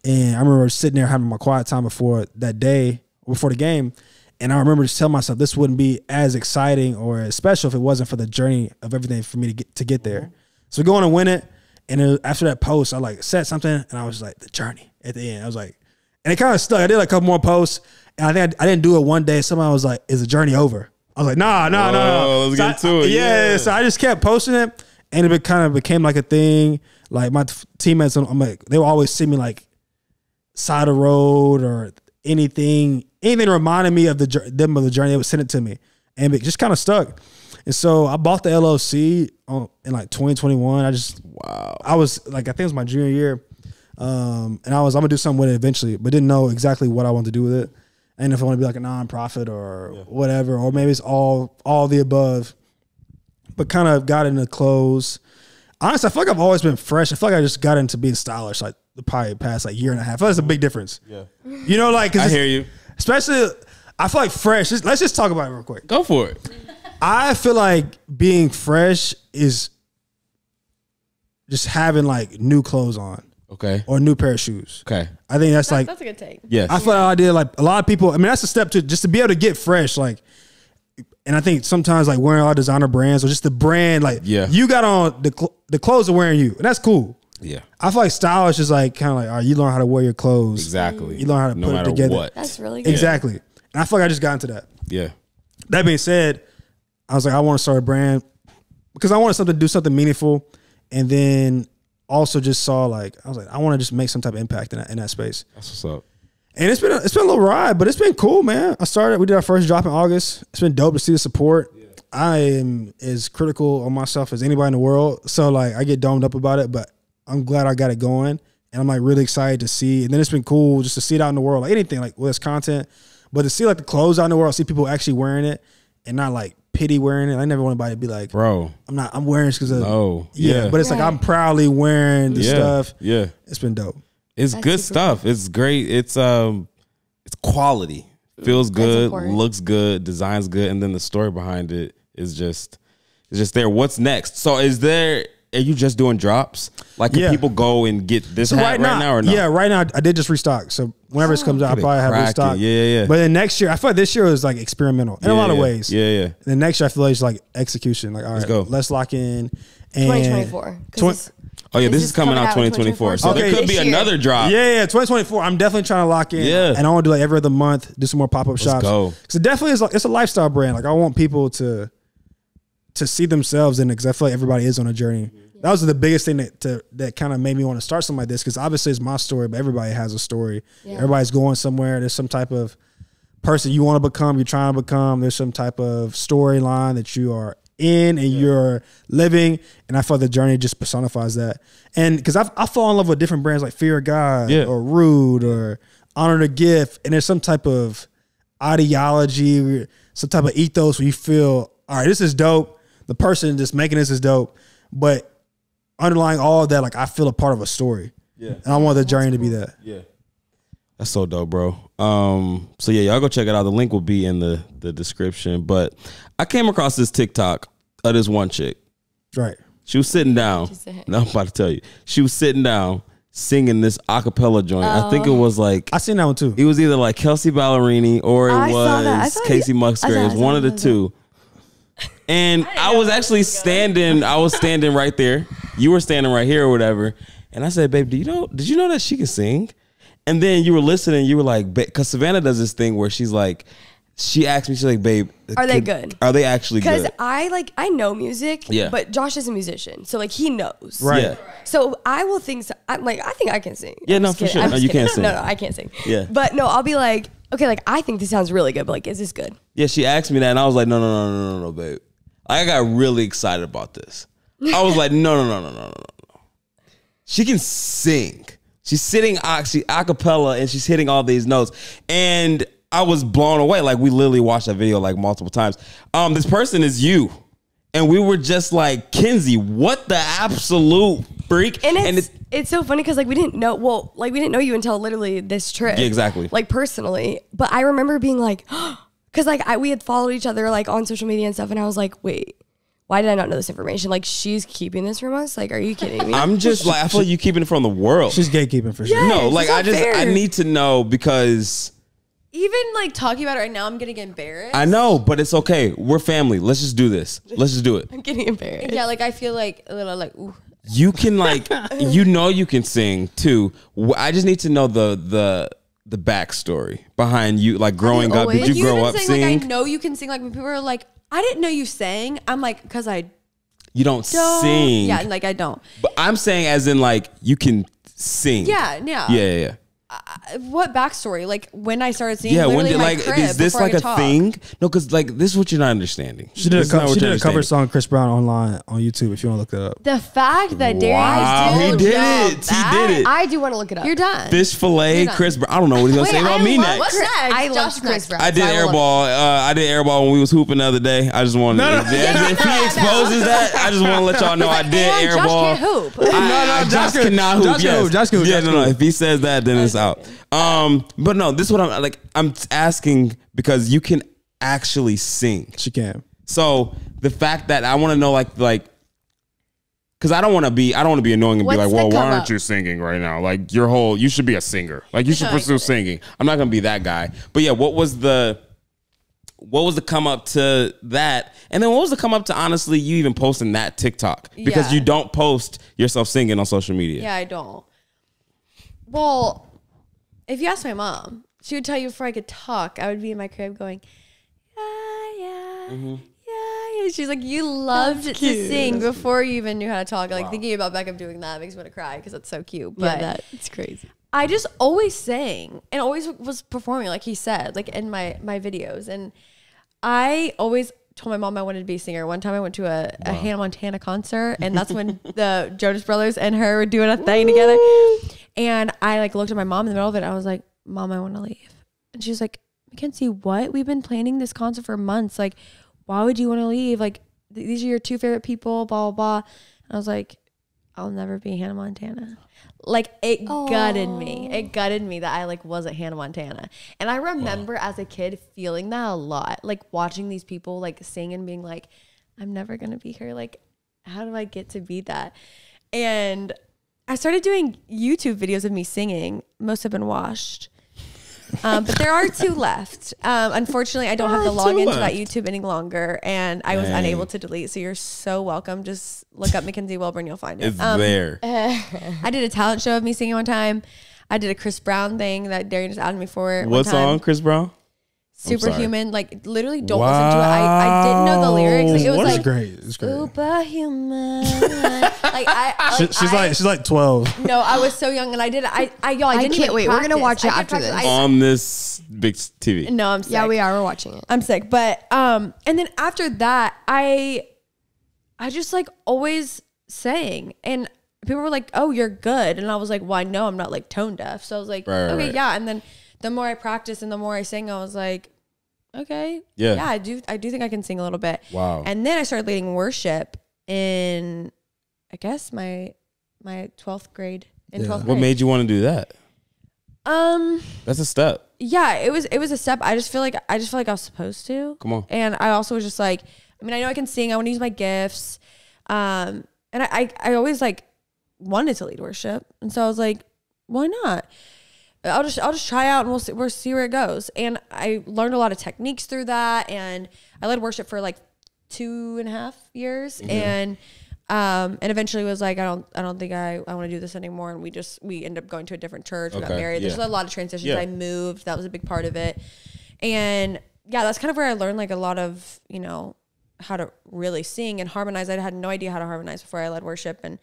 And I remember sitting there having my quiet time before the game. And I remember just telling myself this wouldn't be as exciting or as special if it wasn't for the journey of everything for me to get there. So we go on and win it. And after that post, I like said something, and I was like, the journey at the end. I was like, and it kind of stuck. I did like a couple more posts, and I think I didn't do it one day. Somebody was like, is the journey over? I was like, no. Let's get to it. Yeah. So I just kept posting it, and it kind of became like a thing. Like my teammates, I'm like, they would always see me like side of the road or anything reminded me of the journey. They would send it to me, and it just kind of stuck. And so I bought the LLC in like 2021. I was like, I think it was my junior year, and I'm gonna do something with it eventually, but didn't know exactly what I wanted to do with it. And if I want to be like a nonprofit or whatever, or maybe it's all the above. But kind of got into clothes. Honestly, I feel like I've always been fresh. I feel like I just got into being stylish like the probably past like year and a half. I feel like there's a big difference. Yeah, you know, like I hear you. Especially, I feel like fresh. Let's just talk about it real quick. Go for it. I feel like being fresh is just having like new clothes on. Okay. Or a new pair of shoes. Okay. I think that's like, that's a good take. Yes. I feel like I did like a lot of people. I mean, that's a step to just to be able to get fresh. Like, and I think sometimes like wearing a lot of designer brands or just the brand, like you got on the clothes are wearing you, and that's cool. Yeah. I feel like stylish is like kind of like, all right, you learn how to wear your clothes. Exactly. You learn how to put it together. What. That's really good. Exactly. And I feel like I just got into that. Yeah. That being said, I was like, I want to start a brand because I wanted something to do something meaningful, and then also just saw like I was like, I want to just make some type of impact in that space. That's what's up. And it's been a little ride, but it's been cool, man. We did our first drop in August. It's been dope to see the support. Yeah. I am as critical on myself as anybody in the world, so like I get domed up about it, but I'm glad I got it going, and I'm like really excited to see. And then it's been cool just to see it out in the world, like anything, like whether it's content, but to see like the clothes out in the world, see people actually wearing it, and not like pity wearing it. I never want anybody to be like, bro, I'm wearing this because of but it's like I'm proudly wearing the stuff. Yeah, it's been dope. It's good stuff. Cool. It's great. It's quality. Feels good, looks good, designs good, and then the story behind it is just there. What's next? So are you just doing drops? Like can people go and get this hat right now or not? Yeah, right now I did just restock. So whenever this comes out, I'll probably have restock. Yeah. But then next year, I feel like this year was like experimental in a lot of ways. Yeah. And then next year I feel like it's like execution. Like, all right, let's lock in. And 2024. Oh yeah, this is coming out 2024. So there could be another drop. Yeah, 2024. I'm definitely trying to lock in. Yeah, and I want to do like every other month, do some more pop up shops. Because it definitely is. Like, it's a lifestyle brand. Like I want people to see themselves in it. Because I feel like everybody is on a journey. That was the biggest thing that kind of made me want to start something like this. Because obviously it's my story, but everybody has a story. Yeah. Everybody's going somewhere. There's some type of person you want to become. You're trying to become. There's some type of storyline that you are in and you're living. And I feel the journey just personifies that. And because I fall in love with different brands like Fear of God or Rude or Honor the Gift. And there's some type of ideology, some type of ethos where you feel, all right, this is dope. The person just making this is dope. But underlying all of that, like I feel a part of a story. Yeah. And I want the journey to be that. Yeah. That's so dope, bro. So yeah, y'all go check it out. The link will be in the description. But I came across this TikTok of this one chick. Right. She was sitting down. No, I'm about to tell you. She was sitting down singing this acapella joint. I think it was like I seen that one too. It was either like Kelsey Ballerini or it was Casey Musgrave. It was one of the two. And I was actually standing. I was standing right there. You were standing right here or whatever. And I said, "Babe, did you know that she can sing?" And then you were listening. You were like, because Savannah does this thing where she's like, she asked me, she's like, "Babe, are they good? Are they actually good?" Because I know music, but Josh is a musician, so like he knows, right? Yeah. So I will think, I think I can sing. Yeah, no, for sure. No, you can't sing. No, I can't sing. Yeah, but no, I'll be like, okay, like I think this sounds really good, but like, is this good? Yeah, she asked me that, and I was like, no, babe. I got really excited about this. I was like, no. She can sing. She's sitting actually a cappella and she's hitting all these notes. And I was blown away. Like we literally watched that video like multiple times. This person is you. And we were just like, Kenzie, what the absolute freak? And it's so funny because like we didn't know you until literally this trip. Yeah, exactly. Like personally. But I remember being like, because like we had followed each other like on social media and stuff. And I was like, wait. Why did I not know this information? Like, she's keeping this from us? Like, are you kidding me? I'm just like, I feel like you keeping it from the world. She's gatekeeping for sure. Yes, no, like I need to know because even like talking about it right now, I'm getting embarrassed. I know, but it's okay. We're family. Let's just do this. Let's just do it. I'm getting embarrassed. Yeah, like I feel like a little like, ooh. You can like, you can sing too. I just need to know the backstory behind you, like growing up. Did you grow up singing? Like, I know you can sing. Like when people are like, I didn't know you sang. I'm like, because you don't sing. Yeah, like I don't. But I'm saying as in like you can sing. Yeah. What backstory? Like when I started singing, yeah. when did like is this like a thing? No, because like this is what you're not understanding. She did a cover song Chris Brown online on YouTube. If you want to look it up. The fact that Darien he did it. He did it. I do want to look it up. You're done. Fish fillet, Chris Brown. I don't know what he's gonna say about me next. What's next? I love Chris Brown. I did airball when we was hooping the other day. I just wanted if he exposes that, I just want to let y'all know I did airball. Josh can't hoop. Josh cannot hoop. Josh can hoop. Yeah, no. If he says that, then it's out. But no, this is what I'm like. I'm asking because you can actually sing. She can. So the fact that I want to know, like, because I don't want to be annoying and be like, well, why aren't you singing right now? Like you should be a singer. Like you should pursue singing. I'm not gonna be that guy. But yeah, what was the come up to that? And then what was the come up to honestly you even posting that TikTok? Because you don't post yourself singing on social media. Yeah, I don't. Well, if you ask my mom, she would tell you before I could talk, I would be in my crib going, yeah. She's like, you loved to sing before you even knew how to talk. Like thinking about Beckham doing that makes me want to cry because it's so cute. But it's crazy. I just always sang and always was performing, like he said, like in my videos. And I always told my mom I wanted to be a singer. One time I went to a Hannah Montana concert, and that's when the Jonas Brothers and her were doing a thing together. And I like looked at my mom in the middle of it. I was like, Mom, I want to leave. And she was like, Makenzie, what? We've been planning this concert for months. Like, why would you want to leave? Like, these are your two favorite people, blah, blah, blah. And I was like, I'll never be Hannah Montana. Like, it gutted me. It gutted me that I like wasn't Hannah Montana. And I remember as a kid feeling that a lot, like watching these people like sing and being like, I'm never going to be her. Like, how do I get to be that? And I started doing YouTube videos of me singing. Most have been washed. But there are 2 left. Unfortunately, I don't have the login to that YouTube any longer, and I was unable to delete. So you're so welcome. Just look up Makenzie Wilburn, you'll find it. It's there. I did a talent show of me singing one time. I did a Chris Brown thing that Darien just added me for. What song, Chris Brown? Superhuman, like literally don't listen to it. I didn't know the lyrics. Like, it was like great. It's great. Superhuman. She's like 12. No, I was so young and I didn't can't wait. We're gonna watch it after this on this big TV. No, I'm sick. Yeah, we are. We're watching it. I'm sick. But and then after that, I I just like always sang, and people were like, "Oh, you're good," and I was like, "Well, I know I'm not like tone deaf," so I was like, "Okay, right. yeah." And then the more I practiced and the more I sang, I was like, "Okay, yeah, I do think I can sing a little bit." Wow. And then I started leading worship in, I guess my 12th grade. In 12th grade. What made you want to do that? That's a step. Yeah, it was a step. I just feel like I was supposed to. Come on. And I also was just like, I mean, I know I can sing. I want to use my gifts. And I always like wanted to lead worship, and so I was like, why not? I'll just try out, and we'll see where it goes. And I learned a lot of techniques through that, and I led worship for like 2.5 years, and eventually was like, I don't think I want to do this anymore. And we ended up going to a different church. We got married. There's a lot of transitions. I moved. That was a big part of it. And yeah, that's kind of where I learned like a lot of, you know, how to really sing and harmonize. I had no idea how to harmonize before I led worship. And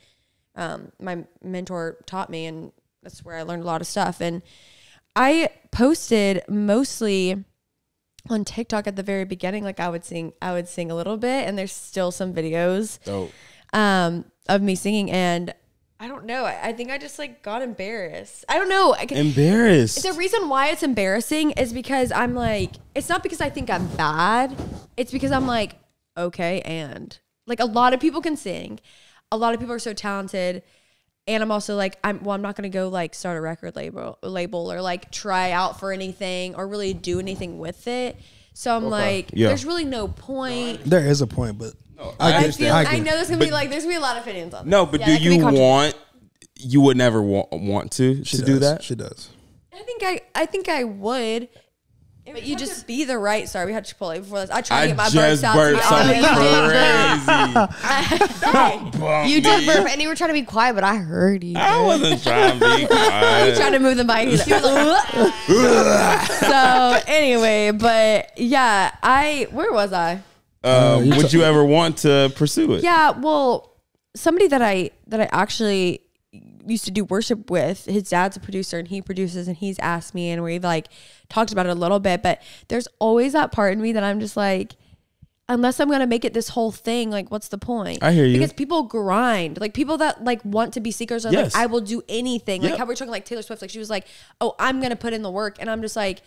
my mentor taught me, and that's where I learned a lot of stuff. And I posted mostly on TikTok at the very beginning. Like I would sing a little bit, and there's still some videos of me singing. And I don't know. I think I just like got embarrassed. I don't know. Embarrassed. The reason why it's embarrassing is because I'm like, it's not because I think I'm bad. It's because I'm like, okay. And like a lot of people can sing. A lot of people are so talented. And I'm also like, I'm not going to go like start a record label or like try out for anything or really do anything with it. So I'm like, there's really no point. There is a point, but I know there's going to be like, there's going to be a lot of opinions on that. No, but do you would never want to do that? She does. I think I would. But you just be the right. Sorry, we had Chipotle before this. I tried to get my burps out. Crazy. You did burp, and you were trying to be quiet, but I heard you. I wasn't trying to be quiet. You trying to move the mic. So anyway, but yeah, where was I? Would you ever want to pursue it? Yeah, well, somebody that I actually used to do worship with, his dad's a producer and he produces, and he's asked me, and we've like talked about it a little bit, but there's always that part in me that I'm just like, unless I'm going to make it this whole thing, like what's the point? I hear you. Because people grind, like people that like want to be seekers are like, I will do anything. Like how we're talking like Taylor Swift, like she was like, oh, I'm going to put in the work. And I'm just like,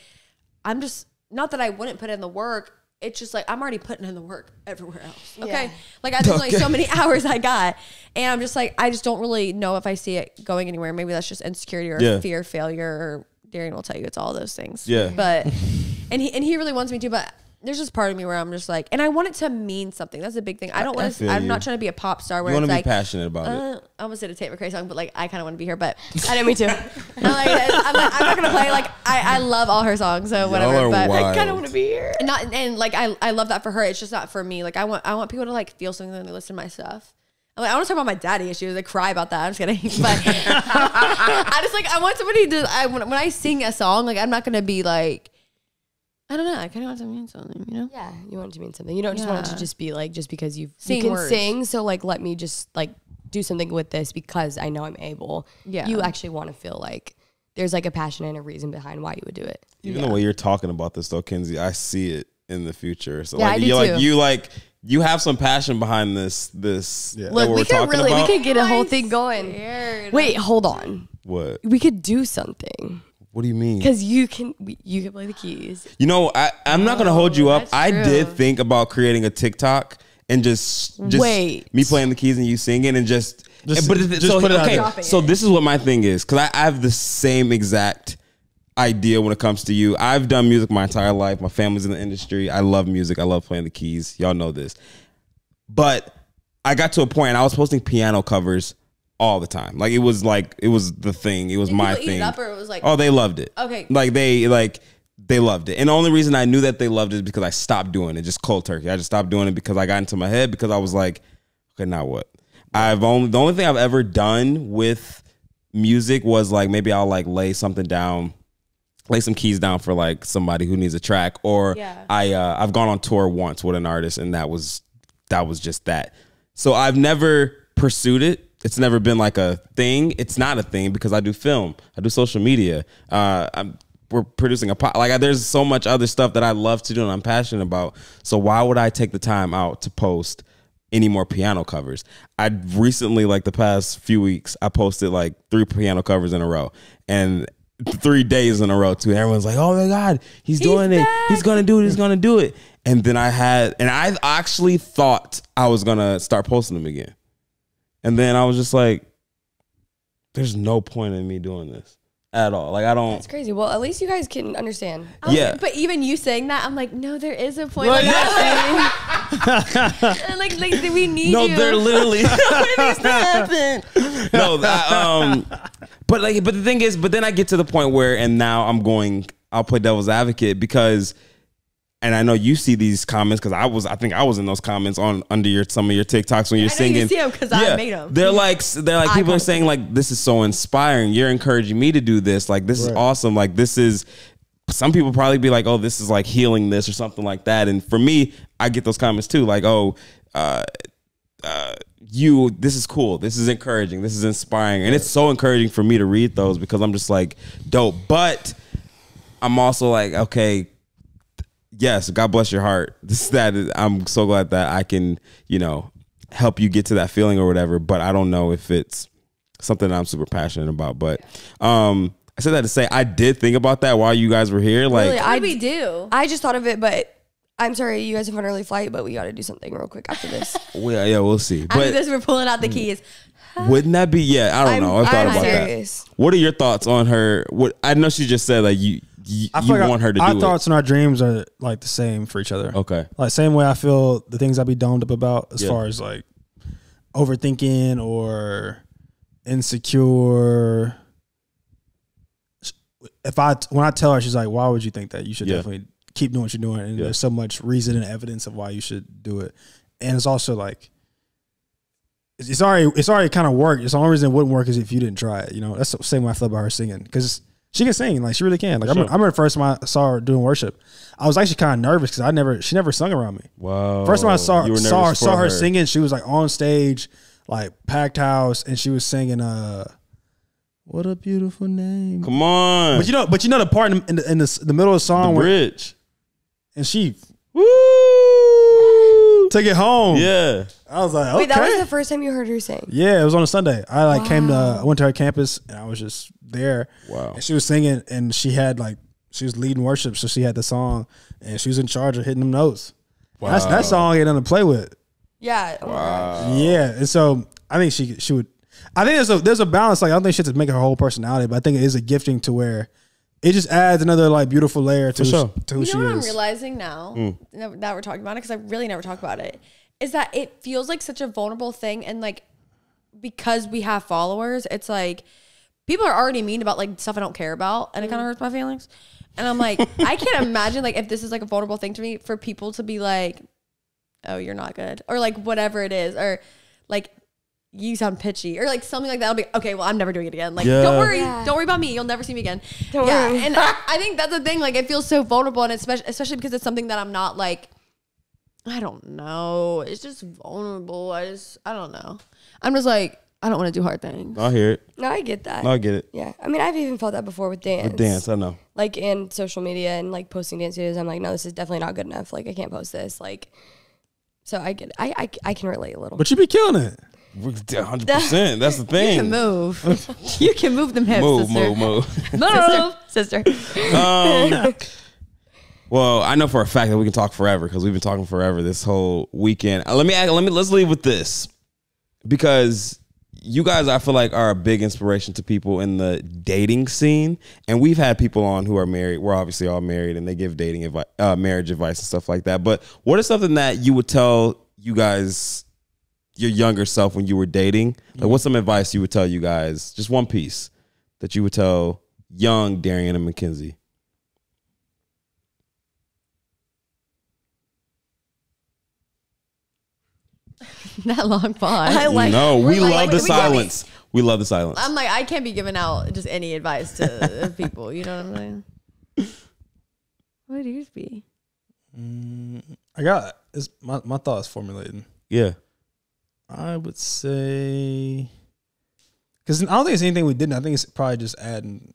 not that I wouldn't put in the work. It's just like, I'm already putting in the work everywhere else. Okay. Yeah. Like there's only so many hours I got. And I'm just like, I just don't really know if I see it going anywhere. Maybe that's just insecurity or fear of failure, or Darien will tell you it's all those things. Yeah. But, and he really wants me to, but there's just part of me where I'm just like, and I want it to mean something. That's a big thing. I don't want to, I'm not trying to be a pop star where you want to be like, passionate about it. I almost did a Tate McRae song, but like, I kind of want to be here, but I didn't mean to. I'm not going to play, like, I love all her songs, so whatever, but I kind of want to be here. And like, I love that for her. It's just not for me. Like, I want people to like feel something when they listen to my stuff. I'm like, I want to talk about my daddy issues. I cry about that. I'm just kidding. But I just like, I want somebody to, when I sing a song, like, I'm not going to be like, I don't know. I kind of want it to mean something, you know? Yeah, you want it to mean something. You don't just want it to just be like, just because you can words. Sing, so like, let me just like do something with this because I know I'm able. Yeah. You actually want to feel like there's like a passion and a reason behind why you would do it. Even the way you're talking about this though, Kenzie, I see it in the future. So yeah, like, you have some passion behind this. Look, we could get a whole thing going. Wait, hold on. What? We could do something. What do you mean? Because you can play the keys. You know, I'm not gonna hold you up. I did think about creating a TikTok and just me playing the keys and you singing and just put it out there. So this is what my thing is, because I have the same exact idea when it comes to you. I've done music my entire life. My family's in the industry. I love music. I love playing the keys. Y'all know this. But I got to a point, I was posting piano covers all the time. Like it was the thing. It was my thing. Eat it up, or it was like, oh, they loved it. Okay. They loved it. And the only reason I knew that they loved it is because I stopped doing it. Just cold turkey. I just stopped doing it because I got into my head, because I was like, okay, now what? The only thing I've ever done with music was like, maybe I'll like lay something down, lay some keys down for like somebody who needs a track, or I've gone on tour once with an artist, and that was just that. So I've never pursued it. It's never been like a thing. It's not a thing because I do film, I do social media. We're producing there's so much other stuff that I love to do and I'm passionate about. So why would I take the time out to post any more piano covers. I recently, like the past few weeks, I posted like 3 piano covers in a row, and 3 days in a row too. Everyone's like, "Oh my God, he's doing it! He's gonna do it! He's gonna do it!" And then I actually thought I was gonna start posting them again, and then I was just like, "There's no point in me doing this at all. Like I don't." That's crazy. Well, at least you guys can understand. Yeah. But even you saying that, I'm like, no, there is a point. Well, And like we need No, you. they're literally. It needs to happen. No, but the thing is, but then I get to the point where, and now I'll play devil's advocate because, and I know you see these comments because I think I was in those comments under some of your TikToks when you're singing. You see them because I made them. They're like people are saying like, this is so inspiring. You're encouraging me to do this. Like this is awesome. Like this is. Some people probably be like, oh, this is like healing this or something like that. And for me, I get those comments too. Like, oh, this is cool. This is encouraging. This is inspiring. And it's so encouraging for me to read those because I'm just like, dope. But I'm also like, okay, yes, God bless your heart. I'm so glad that I can, help you get to that feeling or whatever. But I don't know if it's something that I'm super passionate about. But, I said that to say I did think about that while you guys were here. Like, Really, What did we do? I just thought of it, but I'm sorry, you guys have an early flight, but we got to do something real quick after this. we'll see. After But this, we're pulling out the keys. wouldn't that be? Yeah, I don't know. I've thought I'm about serious. that. What are your thoughts on her? What I know she just said like you want her to do our it. thoughts and our dreams are like the same for each other. Okay. Like same way I feel the things I be domed up about as far as like overthinking or insecure. When I tell her, she's like, why would you think that? You should definitely keep doing what you're doing. And there's so much reason and evidence of why you should do it. And it's also like, it's already kind of worked. It's the only reason it wouldn't work is if you didn't try it. That's the same way I feel about her singing. Because she can sing, like she really can. Like I remember the first time I saw her doing worship, I was actually kind of nervous because she never sung around me. Wow. First time I saw her singing, she was like on stage, like packed house, and she was singing "What a Beautiful Name." Come on. But you know the part in the middle of the song the bridge. and she Woo! took it home. Yeah. I was like, okay. Wait, that was the first time you heard her sing? Yeah, it was on a Sunday. I went to her campus and I was just there. Wow. And she was singing and she was leading worship, so she had the song and she was in charge of hitting them notes. Wow. That song ain't nothing to play with. Yeah. Oh wow. Yeah, and so I think she would. I think there's a balance. Like I don't think she has to make her whole personality, but I think it is a gifting to where it just adds another like beautiful layer to who she is. You know what I'm realizing now that we're talking about it, because I really never talk about it, is that it feels like such a vulnerable thing, and like because we have followers, it's like people are already mean about like stuff I don't care about, and it kind of hurts my feelings. And I'm like, I can't imagine like if this is like a vulnerable thing to me for people to be like, oh, you're not good, or like whatever it is, or like you sound pitchy, or like something like that. I'll be okay. Well, I'm never doing it again. Like, don't worry about me. You'll never see me again. Don't worry. And I think that's the thing. Like, it feels so vulnerable, and especially because it's something that I'm not like. I don't know. It's just vulnerable. I don't know. I'm just like, I don't want to do hard things. I hear it. No, I get that. No, I get it. Yeah. I mean, I've even felt that before with dance. With dance, I know. Like in social media and like posting dance videos, I'm like, no, this is definitely not good enough. Like, I can't post this. Like, so I get it. I can relate a little. But you be killing it. 100%. That's the thing. You can move. You can move them hips, sister. Move. Move, sister. Well, I know for a fact that we can talk forever because we've been talking forever this whole weekend. Let's leave with this, because you guys, I feel like, are a big inspiration to people in the dating scene, and we've had people on who are married. We're obviously all married, and they give dating advice, marriage advice, and stuff like that. But what is something that you would tell you guys, your younger self, when you were dating? Like, what's some advice you would tell you guys? Just one piece that you would tell young Darien and Makenzie. That long pause. We love the silence. We love the silence. I'm like, I can't be giving out just any advice to people. You know what I'm saying? What would yours be? I got it's my thoughts formulating. Yeah. I would say, because I don't think it's anything we didn't. I think it's probably just adding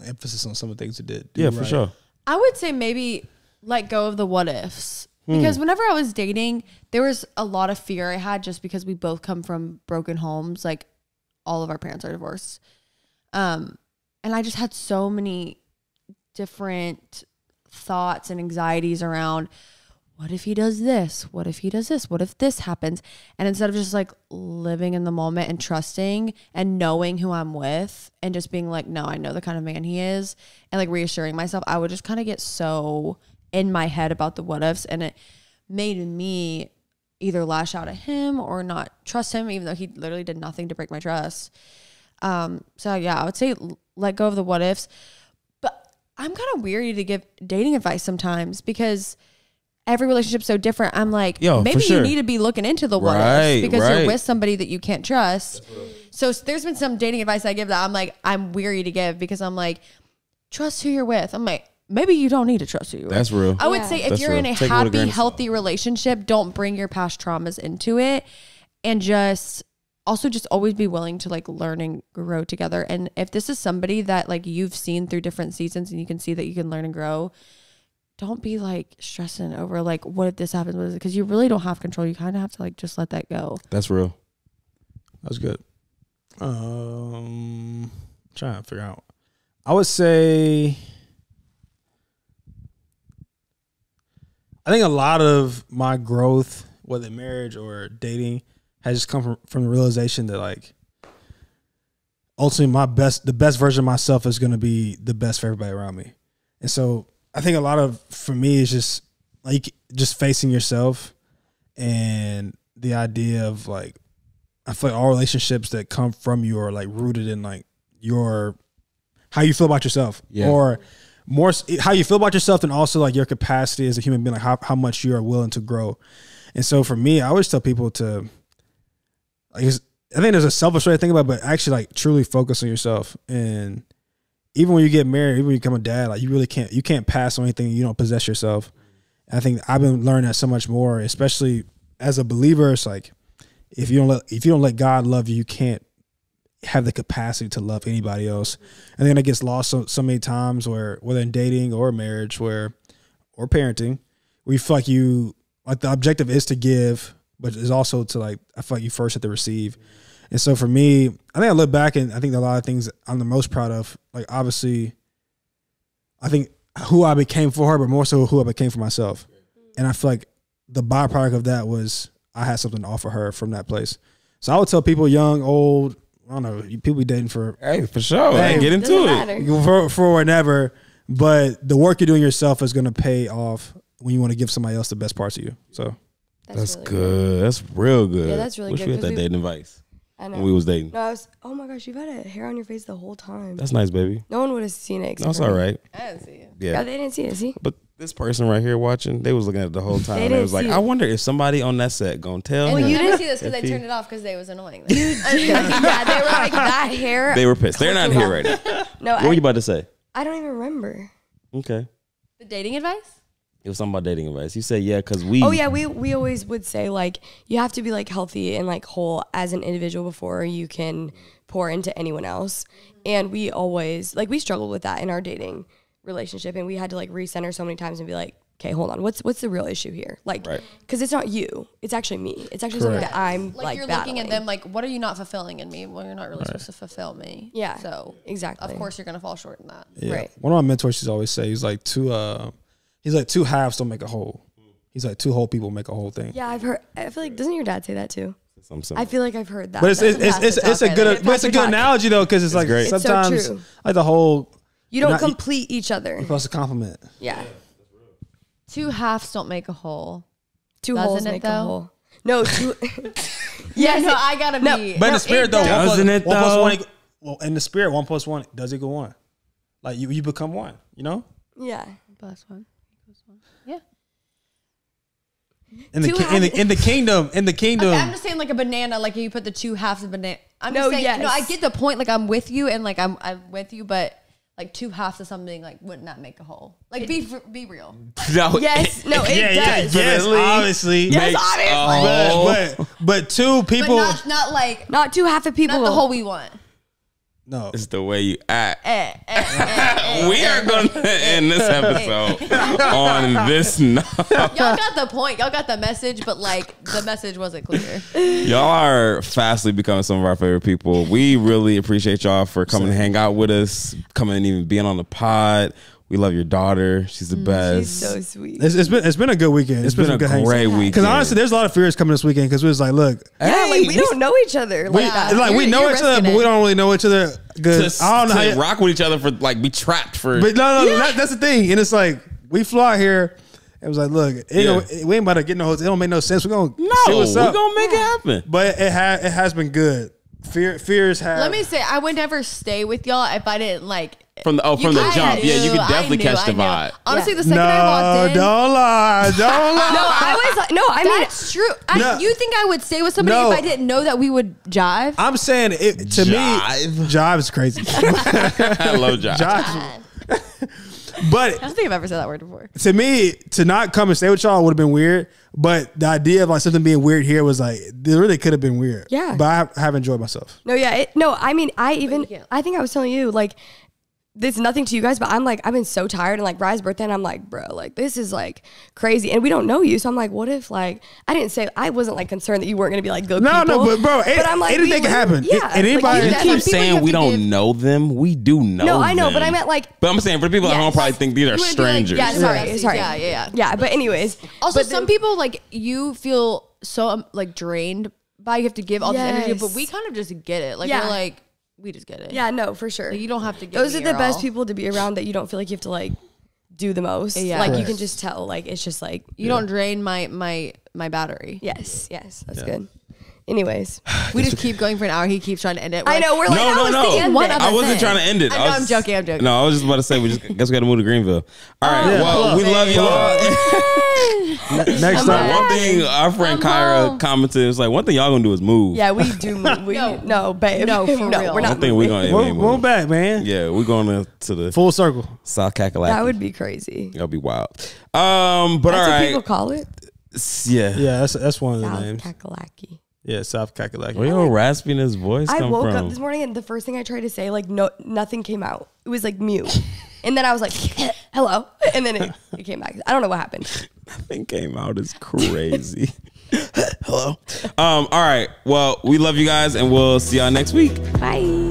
emphasis on some of the things we did. Yeah, for sure. I would say maybe let go of the what ifs. Because whenever I was dating, there was a lot of fear I had just because we both come from broken homes. Like all of our parents are divorced. And I just had so many different thoughts and anxieties around, what if he does this? What if he does this? What if this happens? And instead of just like living in the moment and trusting and knowing who I'm with and just being like, no, I know the kind of man he is, and like reassuring myself, I would just kind of get so in my head about the what ifs, and it made me either lash out at him or not trust him, even though he literally did nothing to break my trust. So yeah, I would say let go of the what ifs, but I'm kind of weary to give dating advice sometimes because every relationship's so different. I'm like, maybe you need to be looking into the what ifs because you're with somebody that you can't trust. So there's been some dating advice I give that I'm like, I'm weary to give because I'm like, trust who you're with. I'm like, maybe you don't need to trust who you're with. That's real. I would say if you're in a happy, healthy relationship, don't bring your past traumas into it, and just always be willing to like learn and grow together. And if this is somebody that like you've seen through different seasons and you can see that you can learn and grow, don't be like stressing over like, what if this happens? Because you really don't have control. You kind of have to like just let that go. That's real. That's good. Trying to figure out. I would say, I think a lot of my growth, whether marriage or dating, has just come from the realization that like ultimately the best version of myself is going to be the best for everybody around me. And so I think a lot of, for me, is just like just facing yourself, and the idea of like, I feel like all relationships that come from you are like rooted in like how you feel about yourself, or more how you feel about yourself, and also like your capacity as a human being, like how much you are willing to grow. And so for me, I always tell people to, like, I think there's a selfish way to think about it, but actually like truly focus on yourself. And even when you get married, even when you become a dad, like you can't pass on anything you don't possess yourself. And I think I've been learning that so much more, especially as a believer. It's like, if you don't let God love you, you can't have the capacity to love anybody else. And then it gets lost so many times, where whether in dating or marriage or parenting, where you feel like the objective is to give, but it's also to like, I feel like you first have to receive. And so for me, I think I look back and I think a lot of things I'm the most proud of, like obviously I think who I became for her, but more so who I became for myself. And I feel like the byproduct of that was I had something to offer her from that place. So I would tell people, young, old, I don't know, people be dating for sure. Hey, get into it for whenever. But the work you're doing yourself is going to pay off when you want to give somebody else the best parts of you. So that's really good. That's real good. Yeah, that's really good. Wish we had that dating advice. I know. When we was dating. No, oh my gosh, you've had a hair on your face the whole time. That's nice, baby. No one would have seen it. That's all right. I didn't see it. Yeah, they didn't see it. See, but this person right here watching, they was looking at it the whole time. They was like, I wonder if somebody on that set gonna tell him. Well, you didn't see this because they turned it off because they was annoying. Yeah, they were like, that hair. They were pissed. They're not here right now. No, what were you about to say? I don't even remember. Okay. The dating advice? It was something about dating advice. You said because we. Oh yeah, we always would say like you have to be like healthy and like whole as an individual before you can pour into anyone else. And we always like we struggled with that in our dating relationship, and we had to like recenter so many times and be like, okay, hold on, what's the real issue here? Like, because it's not you, it's actually me. It's actually something that I'm like you're battling. Looking at them like, what are you not fulfilling in me? Well, you're not really supposed to fulfill me. Yeah. So exactly. Of course, you're gonna fall short in that. Yeah. Right. One of my mentors, she's always say, he's like two halves don't make a whole. He's like two whole people make a whole thing. Yeah, I've heard. I feel like, doesn't your dad say that too? I feel like I've heard that. But it's a good analogy though, because it's like great. sometimes it's so true. like the whole you don't complete each other. You're supposed to compliment. Yeah. Two halves don't make a whole. Two holes make a hole. No, two. Yeah, no, I gotta be. But in the spirit though, doesn't it though? 1 + 1 well, in the spirit, 1 + 1 does equal 1. Like you become one. You know. Yeah. +1 equals 1. Yeah. In the kingdom. Okay, I'm just saying like a banana, like you put the two halves of banana. I'm just saying, yes. no, I get the point. Like I'm with you, and like I'm with you, but like two halves of something like would not make a whole. Like be real. No, yes, no, it does. Yes, obviously. Yes, obviously. But two people, but not like not two half of people. Not the whole we want. No. It's the way you act. We are going to end this episode on this note. Y'all got the point. Y'all got the message, but like the message wasn't clear. Y'all are fastly becoming some of our favorite people. We really appreciate y'all for coming to hang out with us, coming and even being on the pod. We love your daughter. She's the best. She's so sweet. It's been a good weekend. It's been a great weekend. Because honestly, there's a lot of fears coming this weekend. Because we was like, look, Yeah, like we don't know each other like that. like we know You're each other, but we don't really know each other good. I don't know how to rock with each other for like be trapped for. But no, that's the thing. And it's like we fly here. It was like, look, we ain't about to get no hotel. It don't make no sense. We're gonna see what's up. We're gonna make it happen. But it has been good. Fears have. Let me say, I would never stay with y'all if I didn't like. From the jump, yeah, you could definitely catch the vibe. Honestly, the second I walked in, don't lie. No, I was like, no, I mean, that's true. You think I would stay with somebody if I didn't know that we would jive? I'm saying it to me. Jive is crazy. I love jive. But I don't think I've ever said that word before. to me, to not come and stay with y'all would have been weird. But the idea of like something being weird here was like, it really could have been weird. Yeah. But I have enjoyed myself. No, yeah. I mean, I think I was telling you, like, this is nothing to you guys, but I'm like, I've been so tired. And like Rye's birthday, and I'm like, bro, like this is like crazy. And we don't know you. So I'm like, what if like, I wasn't like concerned that you weren't going to be like, go people. No, but bro, I'm like, anything can happen. Yeah. And anybody, you keep saying we don't know them. We do know them. No, I know, but I meant like. But I'm saying for the people at home probably think these are strangers. Like, sorry. Yeah. Yeah, but anyways. Also, but some people like you feel so like drained by you have to give all this energy, but we kind of just get it. Like we're like, we just get it. Yeah, no, for sure. Like, you don't have to give Those are the best people to be around that you don't feel like you have to like do the most. Yeah. Like you can just tell, like it's just like you don't drain my battery. Yes, that's good. Anyways, we just keep going for an hour. He keeps trying to end it. I know we're like, no. I wasn't trying to end it. I'm joking. No, I was just about to say we guess we got to move to Greenville. All right. Well, we love y'all. Next time, one thing our friend Kyra commented was like, one thing y'all gonna do is move. Yeah, we do move. No, babe. No, for real. We're not. One thing we're we're back, man. Yeah, we're going to the full circle, South Kakalaki. That would be crazy. That'll be wild. But that's all right, what people call it. Yeah, that's one of the South names. Kakalaki. Yeah, South Kakalaki. Where your rasping his voice come from? I woke up this morning and the first thing I tried to say, like, nothing came out. It was like mute. And then I was like, hello. And then it came back. I don't know what happened. Nothing came out. Is crazy. Hello. All right. Well, we love you guys and we'll see y'all next week. Bye.